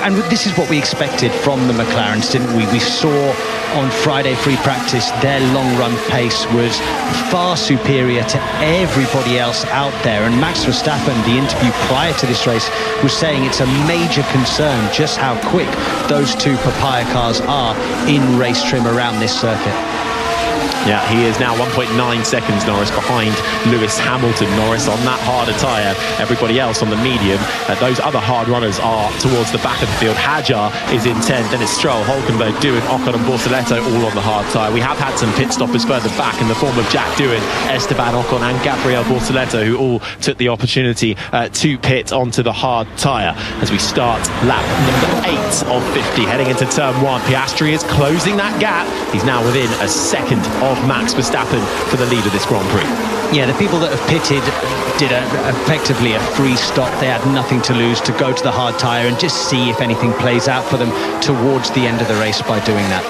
And this is what we expected from the McLarens, didn't we? We saw on Friday free practice their long-run pace was far superior to everybody else out there, and Max Verstappen, the interview prior to this race, was saying it's a major concern just how quick those two papaya cars are in race trim around this circuit. Yeah, he is now 1.9 seconds, Norris, behind Lewis Hamilton. Norris on that harder tyre, everybody else on the medium. Those other hard runners are towards the back of the field. Hadjar is in 10th, then it's Stroll, Hülkenberg, Doohan, Ocon and Bortoletto all on the hard tyre. We have had some pit stoppers further back in the form of Jack Doohan, Esteban Ocon and Gabriel Bortoletto, who all took the opportunity to pit onto the hard tyre as we start lap number 8 of 50, heading into turn 1. Piastri is closing that gap. He's now within a second of Max Verstappen for the lead of this Grand Prix. Yeah, the people that have pitted did effectively a free stop. They had nothing to lose to go to the hard tyre and just see if anything plays out for them towards the end of the race by doing that.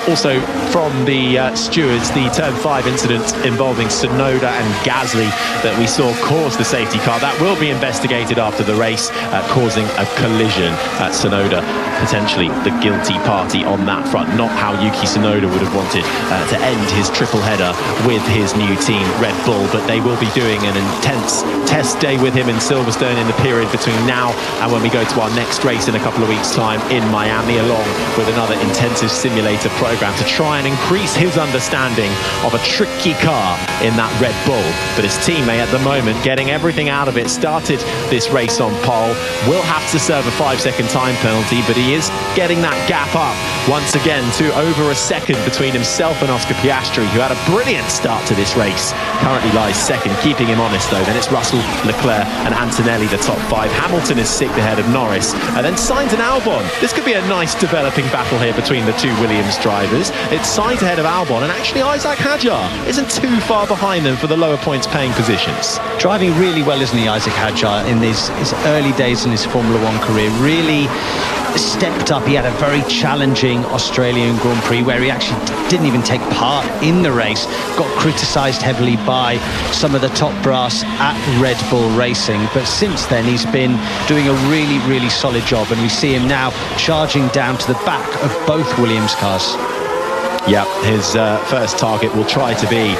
Also from the stewards, the turn 5 incident involving Tsunoda and Gasly that we saw caused the safety car. That will be investigated after the race, causing a collision. Tsunoda potentially the guilty party on that front. Not how Yuki Tsunoda would have wanted to end his triple header with his new team Red Bull, but they will be doing an intense test day with him in Silverstone in the period between now and when we go to our next race in a couple of weeks' time in Miami, along with another intensive simulator simulator program to try and increase his understanding of a tricky car in that Red Bull. But his teammate at the moment getting everything out of it, started this race on pole, will have to serve a 5-second time penalty, but he is getting that gap up once again to over a second between himself and Oscar Piastri, who had a brilliant start to this race. Currently lies second, keeping him honest though. Then it's Russell, Leclerc and Antonelli, the top 5. Hamilton is 6th ahead of Norris, and then Sainz and Albon. This could be a nice developing battle here between the two Williams drivers. It's Sainz ahead of Albon, and actually Isaac Hadjar isn't too far behind them for the lower points paying positions. Driving really well, isn't he, Isaac Hadjar, in his early days in his Formula One career. Really stepped up. He had a very challenging Australian Grand Prix where he actually didn't even take part in the race, got criticised heavily by some of the top brass at Red Bull Racing, but since then he's been doing a really solid job, and we see him now charging down to the back of both Williams cars. Yeah, his first target will try to be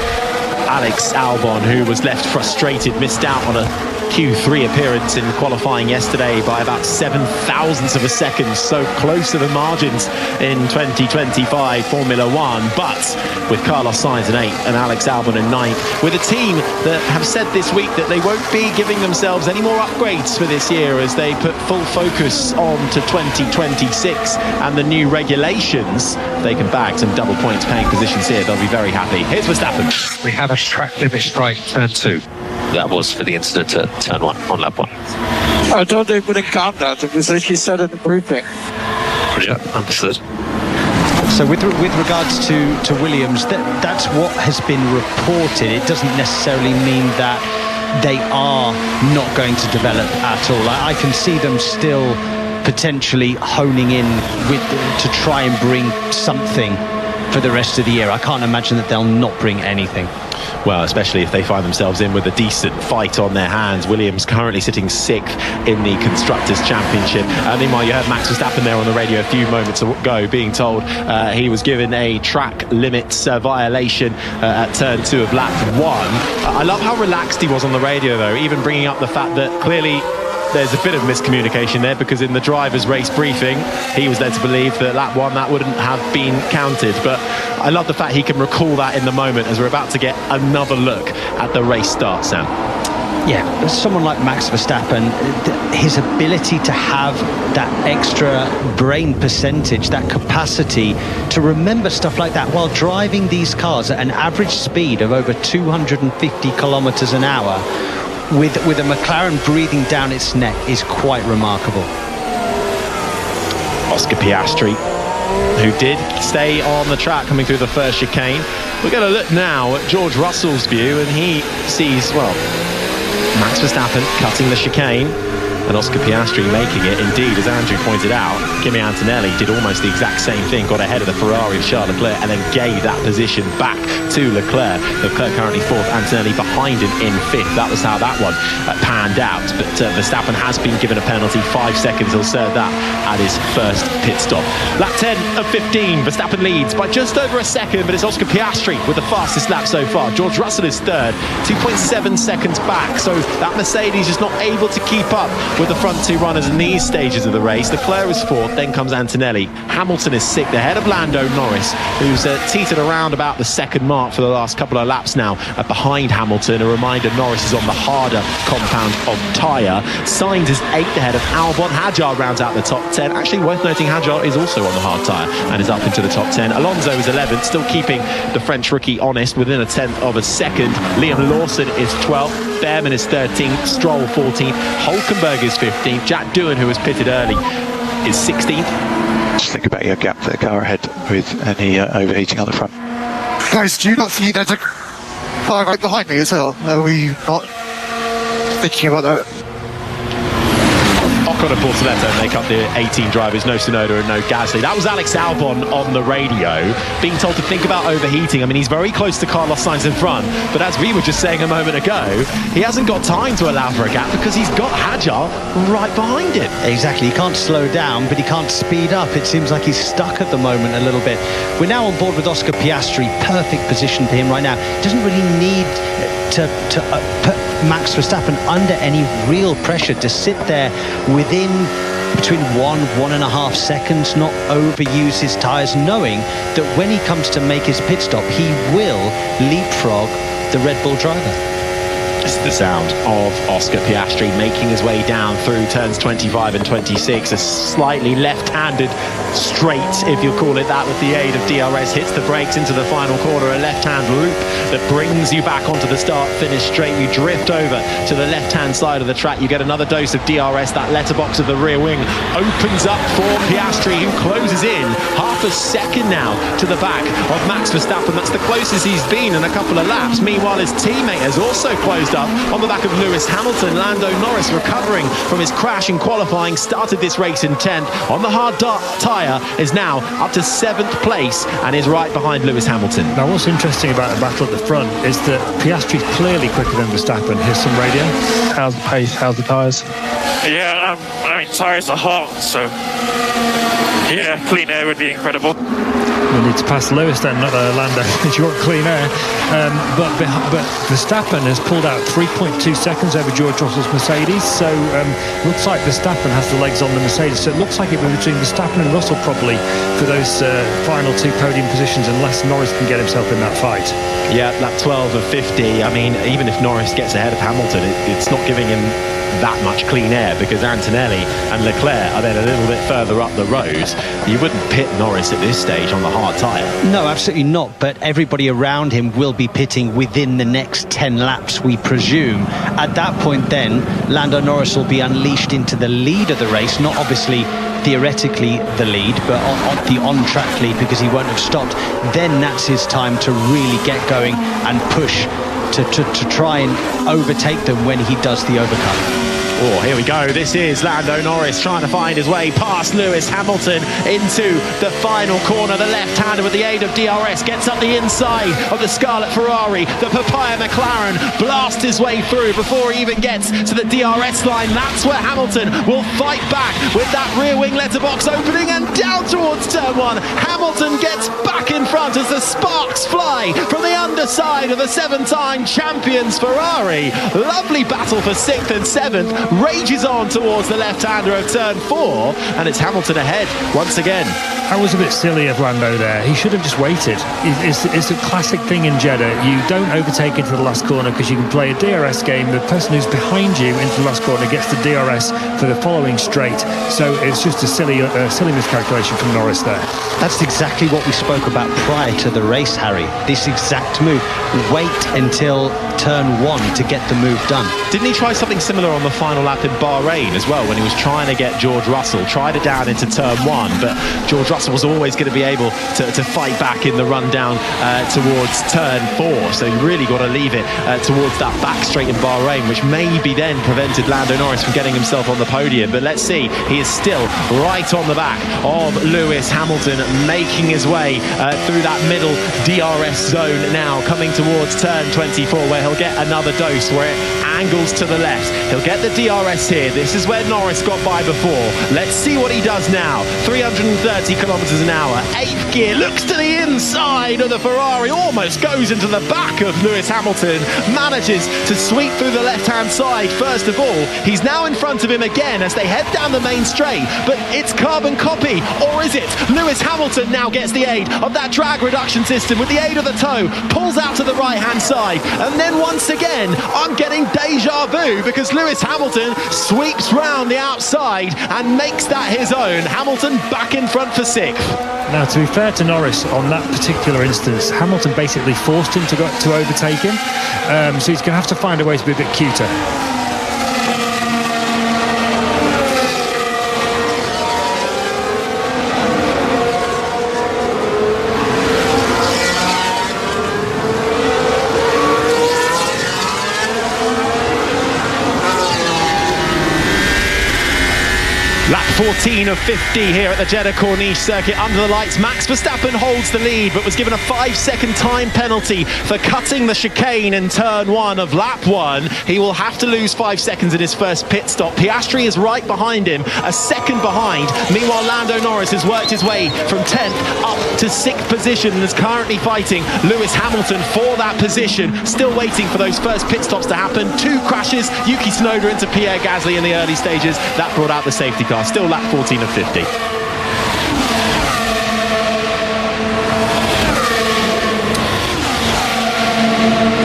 Alex Albon, who was left frustrated, missed out on a Q3 appearance in qualifying yesterday by about 7,000ths of a second, so close to the margins in 2025 Formula One. But with Carlos Sainz in 8th and Alex Albon in 9th, with a team that have said this week that they won't be giving themselves any more upgrades for this year as they put full focus on to 2026 and the new regulations, they can bag some double points paying positions here. They'll be very happy. Here's Verstappen. We have a track limit strike, turn 2. That was for the incident at turn 1 on lap 1. I thought they wouldn't count that. It was actually said in the briefing. Yeah, understood. So with regards to Williams, that's what has been reported. It doesn't necessarily mean that they are not going to develop at all. I can see them still potentially honing in to try and bring something for the rest of the year. I can't imagine that they'll not bring anything. Well, especially if they find themselves in with a decent fight on their hands. Williams currently sitting 6th in the Constructors' Championship. Meanwhile, you heard Max Verstappen there on the radio a few moments ago being told he was given a track limits violation at turn 2 of lap 1. I love how relaxed he was on the radio, though, even bringing up the fact that clearly there's a bit of miscommunication there, because in the driver's race briefing he was led to believe that lap 1 that wouldn't have been counted. But I love the fact he can recall that in the moment as we're about to get another look at the race start, Sam. Yeah, someone like Max Verstappen, his ability to have that extra brain percentage, that capacity to remember stuff like that while driving these cars at an average speed of over 250 kilometers an hour with a McLaren breathing down its neck is quite remarkable. Oscar Piastri, who did stay on the track coming through the first chicane. We're going to look now at George Russell's view, and he sees, well, Max Verstappen cutting the chicane and Oscar Piastri making it. Indeed, as Andrew pointed out, Kimi Antonelli did almost the exact same thing, got ahead of the Ferrari of Charles Leclerc and then gave that position back to Leclerc. Leclerc currently 4th, Antonelli behind him in 5th. That was how that one panned out. But Verstappen has been given a penalty, 5 seconds. He'll serve that at his first pit stop. Lap 10 of 15, Verstappen leads by just over a second, but it's Oscar Piastri with the fastest lap so far. George Russell is 3rd, 2.7 seconds back. So that Mercedes is not able to keep up with the front 2 runners in these stages of the race. Leclerc is 4th, then comes Antonelli. Hamilton is 6th, ahead of Lando Norris, who's teetered around about the 2nd mark for the last couple of laps now, behind Hamilton. A reminder, Norris is on the harder compound of tyre. Sainz is 8th, ahead of Albon. Hadjar rounds out the top 10. Actually, worth noting, Hadjar is also on the hard tyre and is up into the top 10. Alonso is 11th, still keeping the French rookie honest within a 10th of a second. Liam Lawson is 12th, Behrman is 13th, Stroll 14th, Hulkenberg is 15th, Jack Doohan, who was pitted early, is 16th. Just think about your gap there, car ahead with any overheating on the front. Guys, do you not see there's a car right behind me as well? Are we not thinking about that? Ocon and Bortoletto make up the 18 drivers, no Tsunoda and no Gasly. That was Alex Albon on the radio, being told to think about overheating. I mean, he's very close to Carlos Sainz in front, but as we were just saying a moment ago, he hasn't got time to allow for a gap because he's got Hadjar right behind him. Exactly, he can't slow down, but he can't speed up. It seems like he's stuck at the moment a little bit. We're now on board with Oscar Piastri, perfect position for him right now. Doesn't really need to put Max Verstappen under any real pressure, to sit there within between 1.5 seconds, not overuse his tyres, knowing that when he comes to make his pit stop, he will leapfrog the Red Bull driver. It's the sound of Oscar Piastri making his way down through turns 25 and 26. A slightly left-handed straight, if you call it that, with the aid of DRS, hits the brakes into the final corner. A left-hand loop that brings you back onto the start-finish straight. You drift over to the left-hand side of the track. You get another dose of DRS. That letterbox of the rear wing opens up for Piastri, who closes in half a second now to the back of Max Verstappen. That's the closest he's been in a couple of laps. Meanwhile, his teammate has also closed up on the back of Lewis Hamilton. Lando Norris, recovering from his crash in qualifying, started this race in 10th on the hard tyre, is now up to 7th place and is right behind Lewis Hamilton. Now, what's interesting about the battle at the front is that Piastri's clearly quicker than Verstappen. Here's some radio. How's the pace? How's the tyres? Yeah, I mean, tyres are hot, so yeah, clean air would be incredible. We need to pass Lewis then, not Lando, if you want clean air. But Verstappen has pulled out 3.2 seconds over George Russell's Mercedes, so looks like Verstappen has the legs on the Mercedes, so it looks like it will be between Verstappen and Russell probably for those final 2 podium positions, unless Norris can get himself in that fight. Yeah, lap 12 of 50. I mean, even if Norris gets ahead of Hamilton, it's not giving him that much clean air, because Antonelli and Leclerc are then a little bit further up the road. You wouldn't pit Norris at this stage on the hard tyre. No, absolutely not, but everybody around him will be pitting within the next 10 laps, we presume. At that point then, Lando Norris will be unleashed into the lead of the race, not obviously theoretically the lead, but on the on-track lead, because he won't have stopped. Then that's his time to really get going and push to try and overtake them when he does the overcut. Oh, here we go. This is Lando Norris trying to find his way past Lewis Hamilton into the final corner. The left-hander, with the aid of DRS, gets up the inside of the Scarlet Ferrari. The Papaya McLaren blasts his way through before he even gets to the DRS line. That's where Hamilton will fight back with that rear wing letterbox opening, and down towards turn 1. Hamilton gets back in front as the sparks fly from the underside of the 7-time champions Ferrari. Lovely battle for 6th and 7th. Rages on towards the left-hander of turn 4, and it's Hamilton ahead once again. That was a bit silly of Lando there. He should have just waited. It's a classic thing in Jeddah. You don't overtake into the last corner because you can play a DRS game. The person who's behind you into the last corner gets the DRS for the following straight. So it's just a silly miscalculation from Norris there. That's exactly what we spoke about prior to the race, Harry. This exact move. Wait until turn 1 to get the move done. Didn't he try something similar on the final lap in Bahrain as well, when he was trying to get George Russell? Tried it down into turn 1, but George Russell was always going to be able to fight back in the run down towards turn 4. So you really got to leave it towards that back straight in Bahrain, which maybe then prevented Lando Norris from getting himself on the podium. But let's see, he is still right on the back of Lewis Hamilton, making his way through that middle DRS zone now, coming towards turn 24, where he'll get another dose where it angles to the left. He'll get the DRS here. This is where Norris got by before. Let's see what he does now. 330 kilometers an hour, 8th gear, looks to the inside of the Ferrari, almost goes into the back of Lewis Hamilton, manages to sweep through the left-hand side. First of all, he's now in front of him again as they head down the main straight, but it's carbon copy, or is it? Lewis Hamilton now gets the aid of that drag reduction system with the aid of the toe, pulls out to the right-hand side, and then once again, I'm getting deja vu, because Lewis Hamilton sweeps round the outside and makes that his own. Hamilton back in front for 6th. Now, to be fair to Norris, on that particular instance, Hamilton basically forced him to overtake him, so he's going to have to find a way to be a bit cuter. Lap 14 of 50 here at the Jeddah Corniche circuit under the lights. Max Verstappen holds the lead, but was given a 5-second time penalty for cutting the chicane in turn 1 of lap 1. He will have to lose 5 seconds in his first pit stop. Piastri is right behind him, a second behind. Meanwhile, Lando Norris has worked his way from 10th up to 6th position and is currently fighting Lewis Hamilton for that position. Still waiting for those first pit stops to happen. 2 crashes, Yuki Tsunoda into Pierre Gasly in the early stages. That brought out the safety car. car. Still lap 14 of 50.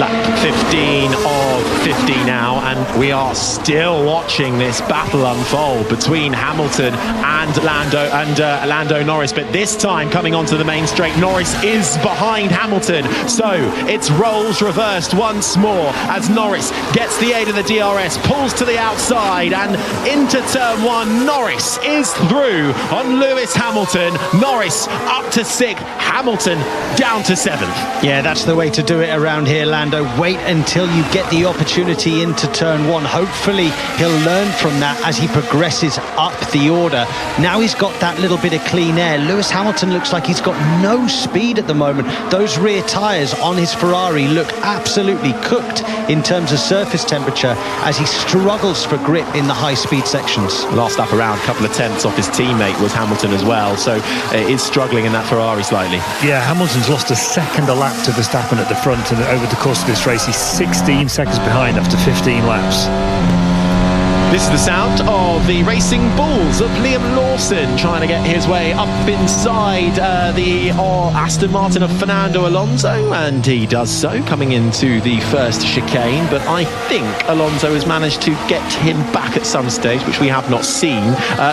Lap 15 of 50 now, and we are still watching this battle unfold between Hamilton and Lando Norris. But this time, coming onto the main straight, Norris is behind Hamilton. So it's roles reversed once more as Norris gets the aid of the DRS, pulls to the outside and into turn one. Norris is through on Lewis Hamilton. Norris up to 6th, Hamilton down to 7th. Yeah, that's the way to do it around here, Lando. Wait until you get the opportunity into turn one. Hopefully he'll learn from that as he progresses up the order. Now he's got that little bit of clean air. Lewis Hamilton looks like he's got no speed at the moment. Those rear tyres on his Ferrari look absolutely cooked in terms of surface temperature as he struggles for grip in the high-speed sections. Last lap around, a couple of tenths off his teammate was Hamilton as well, so is struggling in that Ferrari slightly. Yeah, Hamilton's lost a second a lap to Verstappen at the front, and over the course of this race he's 16 seconds behind after 15 laps. This is the sound of the Racing Bulls of Liam Lawson trying to get his way up inside the Aston Martin of Fernando Alonso, and he does so coming into the first chicane, but I think Alonso has managed to get him back at some stage, which we have not seen.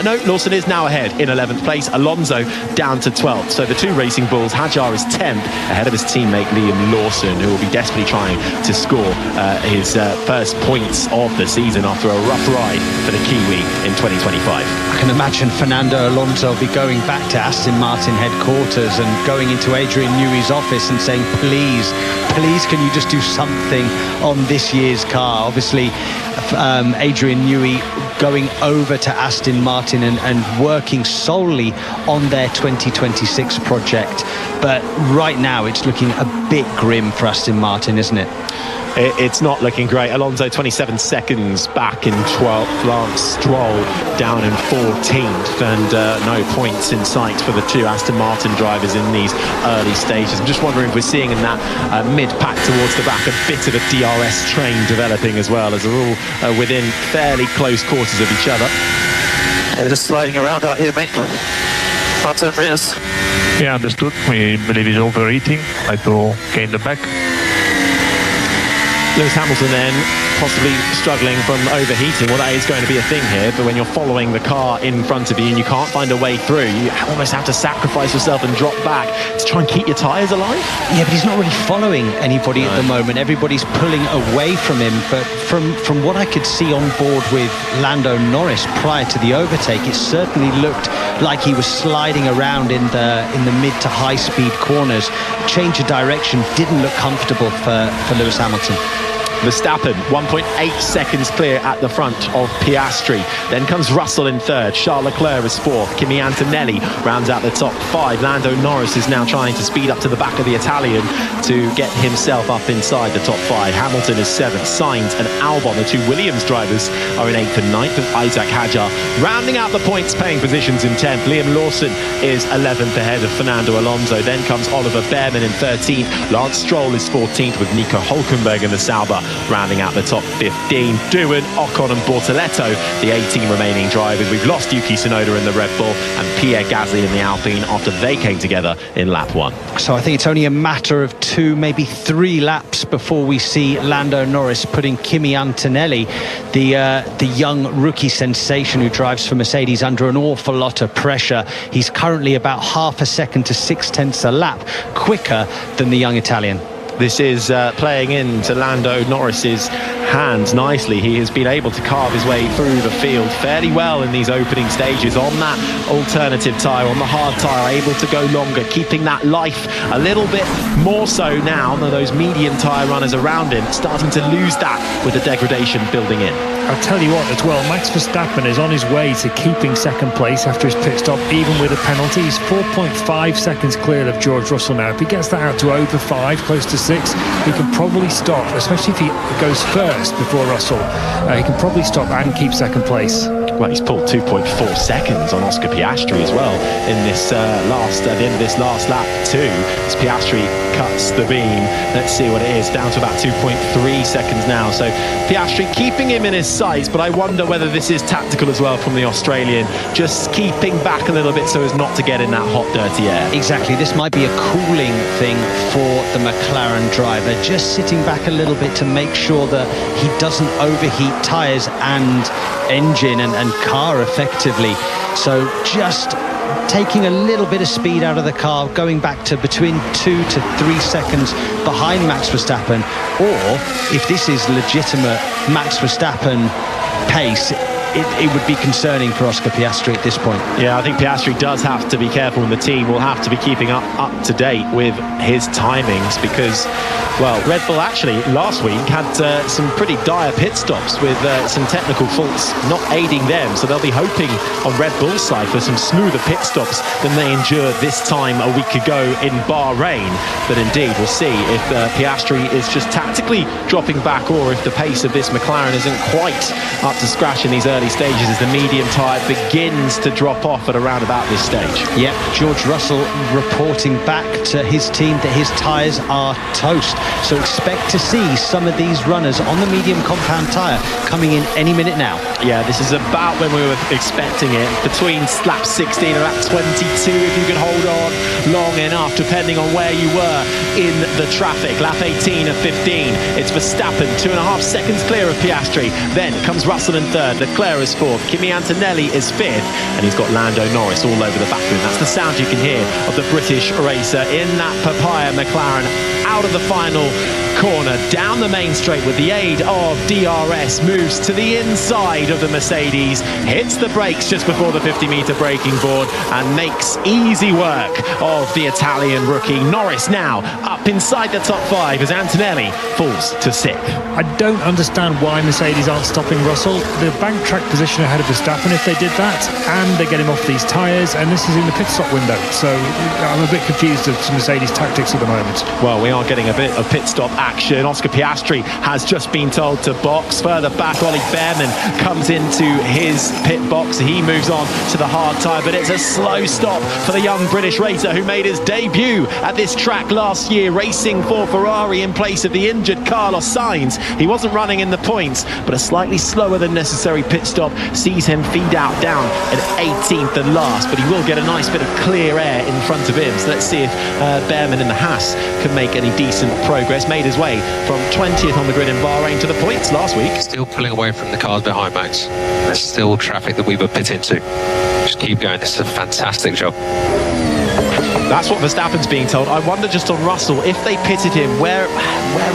No, Lawson is now ahead in 11th place, Alonso down to 12th. So the two Racing Bulls, Hadjar is 10th ahead of his teammate Liam Lawson, who will be desperately trying to score his first points of the season after a rough ride for the Kiwi in 2025. I can imagine Fernando Alonso will be going back to Aston Martin headquarters and going into Adrian Newey's office and saying, please can you just do something on this year's car. Obviously Adrian Newey going over to Aston Martin and working solely on their 2026 project, but right now it's looking a bit grim for Aston Martin, isn't it? It's not looking great. Alonso 27 seconds back in 12th. Lance Stroll down in 14th, and no points in sight for the two Aston Martin drivers in these early stages. I'm just wondering if we're seeing in that mid-pack towards the back a bit of a DRS train developing as well, as they're all within fairly close quarters of each other. Yeah, we're just sliding around out here, mate. Front and rears. Yeah, understood. We believe he's overheating. Like to gain the back. Lewis Hamilton then possibly struggling from overheating. Well, that is going to be a thing here, but when you're following the car in front of you and you can't find a way through, you almost have to sacrifice yourself and drop back to try and keep your tyres alive. Yeah, but he's not really following anybody at the moment. Everybody's pulling away from him, but from what I could see on board with Lando Norris prior to the overtake, it certainly looked like he was sliding around in the mid to high speed corners. Change of direction didn't look comfortable for Lewis Hamilton. Verstappen 1.8 seconds clear at the front of Piastri. Then comes Russell in third. Charles Leclerc is fourth. Kimi Antonelli rounds out the top five. Lando Norris is now trying to speed up to the back of the Italian to get himself up inside the top five. Hamilton is seventh. Sainz and Albon, the two Williams drivers, are in eighth and ninth, with Isaac Hadjar rounding out the points paying positions in 10th. Liam Lawson is 11th ahead of Fernando Alonso. Then comes Oliver Behrman in 13th. Lance Stroll is 14th, with Nico Hülkenberg in the Sauber rounding out the top 15. Doohan, Ocon and Bortoletto, the 18 remaining drivers. We've lost Yuki Tsunoda in the Red Bull and Pierre Gasly in the Alpine after they came together in lap one. So I think it's only a matter of 2, maybe 3 laps before we see Lando Norris putting Kimi Antonelli, the young rookie sensation who drives for Mercedes, under an awful lot of pressure. He's currently about half a second to 0.6 a lap quicker than the young Italian. This is playing into Lando Norris's hands nicely. He has been able to carve his way through the field fairly well in these opening stages on that alternative tyre, on the hard tyre, able to go longer, keeping that life a little bit more so now than those medium tyre runners around him, starting to lose that with the degradation building in. I'll tell you what as well, Max Verstappen is on his way to keeping second place after his pit stop, even with a penalty. He's 4.5 seconds clear of George Russell now. If he gets that out to over 5, close to 6, he can probably stop, especially if he goes first before Russell. He can probably stop and keep second place. Well, he's pulled 2.4 seconds on Oscar Piastri as well in this at the end of this last lap too, as Piastri cuts the beam. Let's see what it is, down to about 2.3 seconds now. So Piastri keeping him in his sights, but I wonder whether this is tactical as well from the Australian, just keeping back a little bit so as not to get in that hot, dirty air. Exactly, this might be a cooling thing for the McLaren driver, just sitting back a little bit to make sure that he doesn't overheat tyres and engine and car effectively. So just taking a little bit of speed out of the car, going back to between 2 to 3 seconds behind Max Verstappen, or if this is legitimate Max Verstappen pace, it would be concerning for Oscar Piastri at this point. Yeah, I think Piastri does have to be careful, and the team will have to be keeping up to date with his timings, because, well, Red Bull actually last week had some pretty dire pit stops with some technical faults not aiding them, so they'll be hoping on Red Bull's side for some smoother pit stops than they endured this time a week ago in Bahrain. But indeed, we'll see if Piastri is just tactically dropping back, or if the pace of this McLaren isn't quite up to scratch in these early stages as the medium tyre begins to drop off at around about this stage. Yep, George Russell reporting back to his team that his tyres are toast. So expect to see some of these runners on the medium compound tyre coming in any minute now. Yeah, this is about when we were expecting it, between lap 16 and lap 22, if you could hold on long enough, depending on where you were in the traffic. Lap 18 of 15, it's Verstappen, 2.5 seconds clear of Piastri. Then comes Russell in third, Leclerc is fourth, Kimi Antonelli is fifth, and he's got Lando Norris all over the back of him. That's the sound you can hear of the British racer in that papaya McLaren, out of the final corner, down the main straight with the aid of DRS, moves to the inside of the Mercedes, hits the brakes just before the 50-metre braking board, and makes easy work of the Italian rookie. Norris now up inside the top 5 as Antonelli falls to 6th. I don't understand why Mercedes aren't stopping Russell. The bank track position ahead of Verstappen if they did that, and they get him off these tyres, and this is in the pit stop window. So I'm a bit confused of Mercedes tactics at the moment. Well, we are getting a bit of pit stop action. Oscar Piastri has just been told to box. Further back, Ollie Behrman comes into his pit box. He moves on to the hard tyre, but it's a slow stop for the young British racer who made his debut at this track last year, racing for Ferrari in place of the injured Carlos Sainz. He wasn't running in the points, but a slightly slower than necessary pit stop sees him feed out down at 18th and last, but he will get a nice bit of clear air in front of him. So let's see if Behrman in the Haas can make any decent progress. Made his way from 20th on the grid in Bahrain to the points last week. Still pulling away from the cars behind Max. There's still traffic that we were pit into. Just keep going. This is a fantastic job. That's what Verstappen's being told. I wonder just on Russell, if they pitted him, where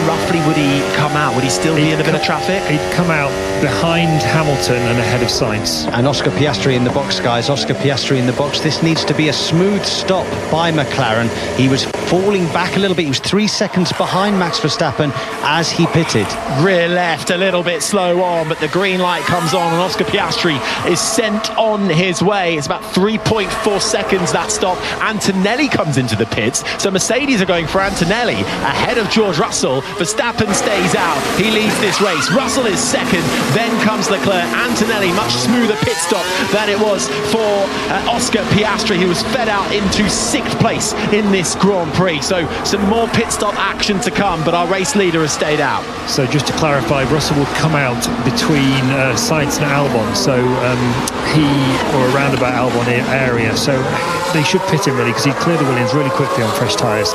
roughly would he come out? Would he still be in a bit of traffic? He'd come out behind Hamilton and ahead of Sainz. And Oscar Piastri in the box, guys. Oscar Piastri in the box. This needs to be a smooth stop by McLaren. He was falling back a little bit. He was 3 seconds behind Max Verstappen as he pitted. Rear left, a little bit slow on, but the green light comes on and Oscar Piastri is sent on his way. It's about 3.4 seconds, that stop. Antonelli comes into the pits, so Mercedes are going for Antonelli ahead of George Russell. Verstappen stays out. He leads this race. Russell is second, then comes Leclerc. Antonelli, much smoother pit stop than it was for Oscar Piastri, who was fed out into 6th place in this Grand Prix. So some more pit stop action to come, but our race leader has stayed out. So just to clarify, Russell will come out between Sainz and Albon, so he, or around about Albon area, so they should pit him really, because he cleared the Williams really quickly on fresh tyres.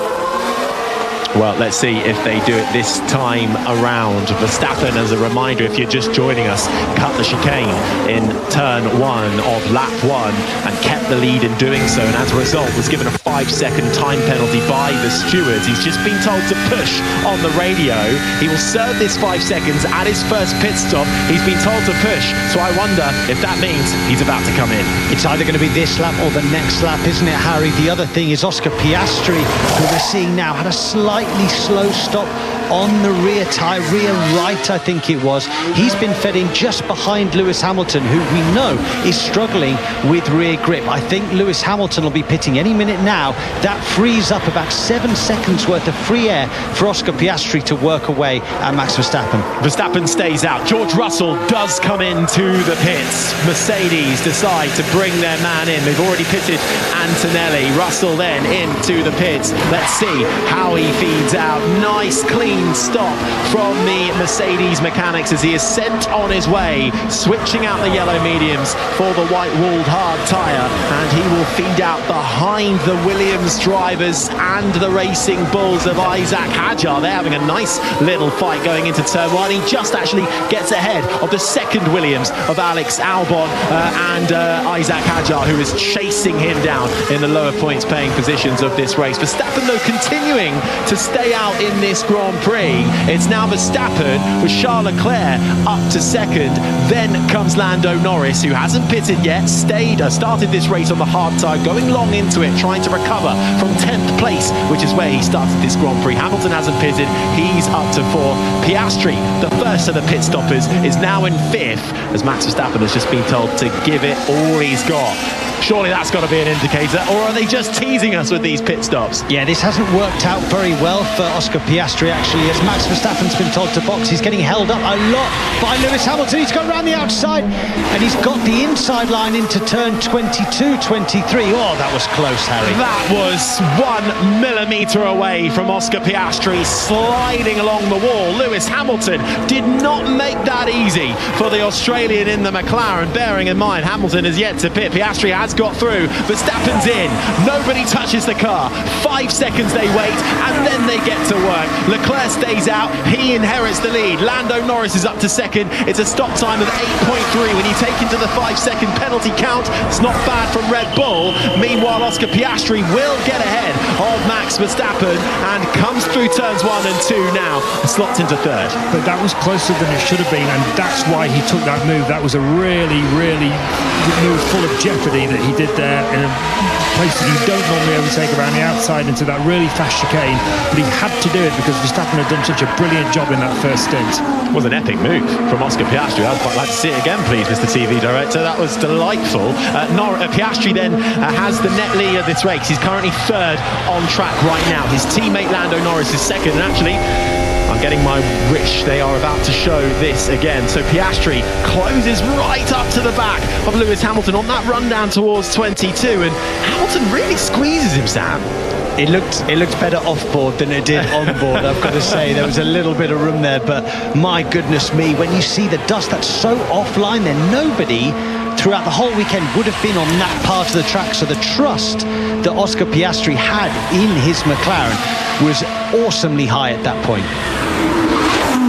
Well, let's see if they do it this time around. Verstappen, as a reminder, if you're just joining us, cut the chicane in turn 1 of lap 1 and kept the lead in doing so, and as a result was given a 5-second time penalty by the stewards. He's just been told to push on the radio. He will serve this 5 seconds at his first pit stop. He's been told to push, so I wonder if that means he's about to come in. It's either going to be this lap or the next lap, isn't it, Harry? The other thing is Oscar Piastri, who we're seeing now, had a slightly slow stop on the rear tyre, rear right, I think it was. He's been fed in just behind Lewis Hamilton, who we know is struggling with rear grip. I think Lewis Hamilton will be pitting any minute now. That frees up about 7 seconds worth of free air for Oscar Piastri to work away at Max Verstappen. Verstappen stays out. George Russell does come into the pits. Mercedes decide to bring their man in. They've already pitted Antonelli. Russell then into the pits. Let's see how he feeds out. Nice clean stop from the Mercedes mechanics as he is sent on his way, switching out the yellow mediums for the white-walled hard tyre, and he will feed out behind the Williams drivers and the Racing Bulls of Isaac Hadjar. They're having a nice little fight going into turn one. He just actually gets ahead of the second Williams of Alex Albon and Isaac Hadjar, who is chasing him down in the lower points paying positions of this race. Verstappen, though, continuing to stay out in this Grand Prix. It's now Verstappen with Charles Leclerc up to second. Then comes Lando Norris, who hasn't pitted yet, started this race on the hard tyre, going long into it, trying to recover from 10th place, which is where he started this Grand Prix. Hamilton hasn't pitted, he's up to 4. Piastri, the first of the pit stoppers, is now in 5th, as Max Verstappen has just been told to give it all he's got. Surely that's got to be an indicator, or are they just teasing us with these pit stops? Yeah, this hasn't worked out very well for Oscar Piastri, actually, as Max Verstappen's been told to box. He's getting held up a lot by Lewis Hamilton. He's gone around the outside, and he's got the inside line into turn 22, 23. Oh, that was close, Harry. That was 1 millimetre away from Oscar Piastri, sliding along the wall. Lewis Hamilton did not make that easy for the Australian in the McLaren, bearing in mind Hamilton is yet to pit. Piastri has got through. Verstappen's in. Nobody touches the car. 5 seconds they wait, and then they get to work. Leclerc stays out. He inherits the lead. Lando Norris is up to second. It's a stop time of 8.3 when you take into the 5-second penalty count. It's not bad from Red Bull. Meanwhile, Oscar Piastri will get ahead of Max Verstappen and comes through turns 1 and 2 now, slots into 3rd. But that was closer than it should have been, and that's why he took that move. That was a really, really good move, full of jeopardy that he did there in a place that you don't normally overtake around the outside into that really fast chicane, but he had to do it because Verstappen had done such a brilliant job in that first stint. It was an epic move from Oscar Piastri. I'd quite like to see it again, please, Mr. TV Director. That was delightful. Piastri then has the net lead of this race. He's currently 3rd on track right now. His teammate Lando Norris is 2nd, and actually, I'm getting my wish. They are about to show this again. So Piastri closes right up to the back of Lewis Hamilton on that run down towards 22, and Hamilton really squeezes him, Sam. It looked better off-board than it did on-board, I've got to say. There was a little bit of room there, but my goodness me, when you see the dust that's so offline there, nobody throughout the whole weekend would have been on that part of the track, so the trust that Oscar Piastri had in his McLaren was awesomely high at that point.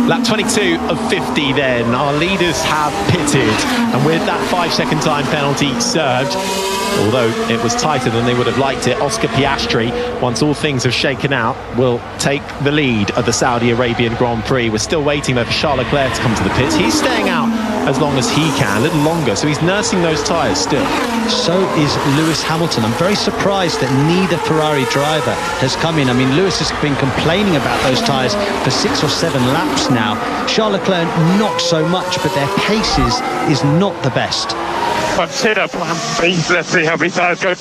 Lap 22 of 50 then. Our leaders have pitted, and with that 5-second time penalty served, although it was tighter than they would have liked it, Oscar Piastri, once all things have shaken out, will take the lead of the Saudi Arabian Grand Prix. We're still waiting though for Charles Leclerc to come to the pits. He's staying out as long as he can, a little longer, so he's nursing those tyres still. So is Lewis Hamilton. I'm very surprised that neither Ferrari driver has come in. I mean, Lewis has been complaining about those tyres for 6 or 7 laps now. Charles Leclerc not so much, but their pace is not the best. Consider plan B. Let's see how many tires go.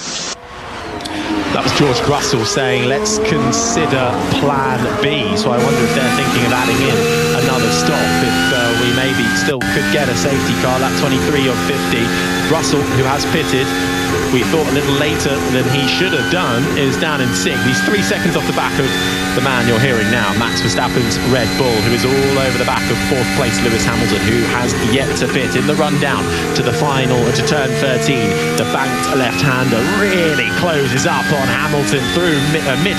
That was George Russell saying, let's consider plan B. So I wonder if they're thinking of adding in another stop, if we maybe still could get a safety car. Lap 23 of 50. Russell, who has pitted, we thought a little later than he should have done, is down in 6th. He's 3 seconds off the back of the man you're hearing now, Max Verstappen's Red Bull, who is all over the back of 4th place Lewis Hamilton, who has yet to pit. In the rundown to the final, to turn 13, the banked left-hander really closes up on Hamilton through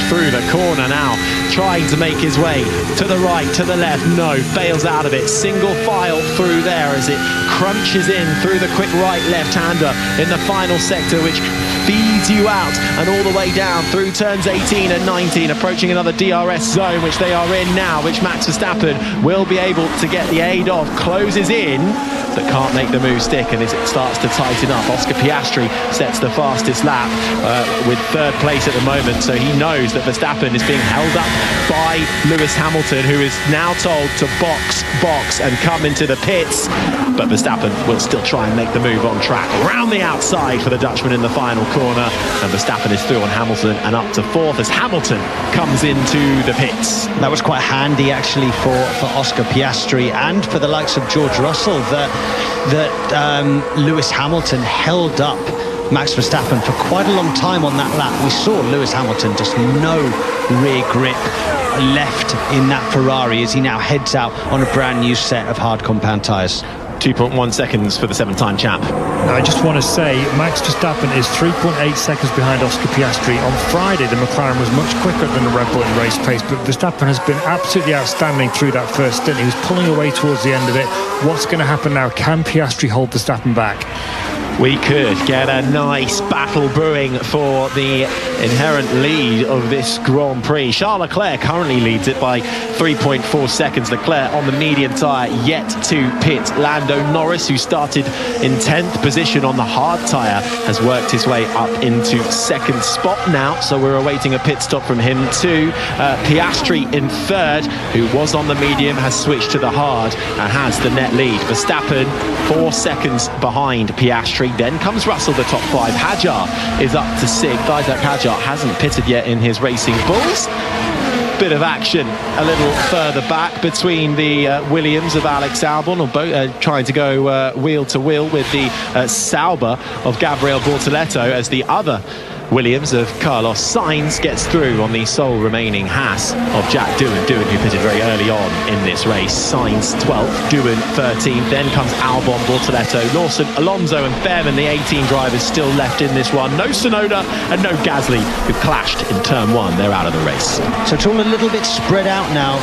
through the corner now, trying to make his way to the right, to the left. No, fails out of it. Single file through there as it crunches in through the quick right left-hander in the final sector, which feeds you out and all the way down through turns 18 and 19, approaching another DRS zone, which they are in now, which Max Verstappen will be able to get the aid of. Closes in but can't make the move stick, and as it starts to tighten up, Oscar Piastri sets the fastest lap with third place at the moment, so he knows that Verstappen is being held up by Lewis Hamilton, who is now told to box, and come into the pits, but Verstappen will still try and make the move on track. Round the outside for the Dutchman in the final corner, and Verstappen is through on Hamilton and up to fourth as Hamilton comes into the pits. That was quite handy actually for Oscar Piastri and for the likes of George Russell that Lewis Hamilton held up Max Verstappen for quite a long time on that lap. We saw Lewis Hamilton just no rear grip left in that Ferrari as he now heads out on a brand new set of hard compound tyres. 2.1 seconds for the 7-time champ. I just want to say Max Verstappen is 3.8 seconds behind Oscar Piastri. On Friday the McLaren was much quicker than the Red Bull in race pace, but Verstappen has been absolutely outstanding through that first stint. He was pulling away towards the end of it. What's going to happen now? Can Piastri hold Verstappen back? We could get a nice battle brewing for the inherent lead of this Grand Prix. Charles Leclerc currently leads it by 3.4 seconds. Leclerc on the medium tyre, yet to pit. Lando Norris, who started in 10th position on the hard tyre, has worked his way up into second spot now, so we're awaiting a pit stop from him too. Piastri in third, who was on the medium, has switched to the hard and has the net lead. Verstappen 4 seconds behind Piastri. Then comes Russell, the top 5. Hadjar is up to 6th. Isaac Hadjar hasn't pitted yet in his Racing Bulls. Bit of action a little further back between the Williams of Alex Albon, or trying to go wheel to wheel with the Sauber of Gabriel Bortoleto, as the other Williams of Carlos Sainz gets through on the sole remaining Haas of Jack Doohan, who pitted very early on in this race. Sainz 12th, Doohan 13th, then comes Albon, Bortoleto, Lawson, Alonso and Fairman, the 18 drivers still left in this one. No Tsunoda and no Gasly, who clashed in turn 1. They're out of the race. So it's all a little bit spread out now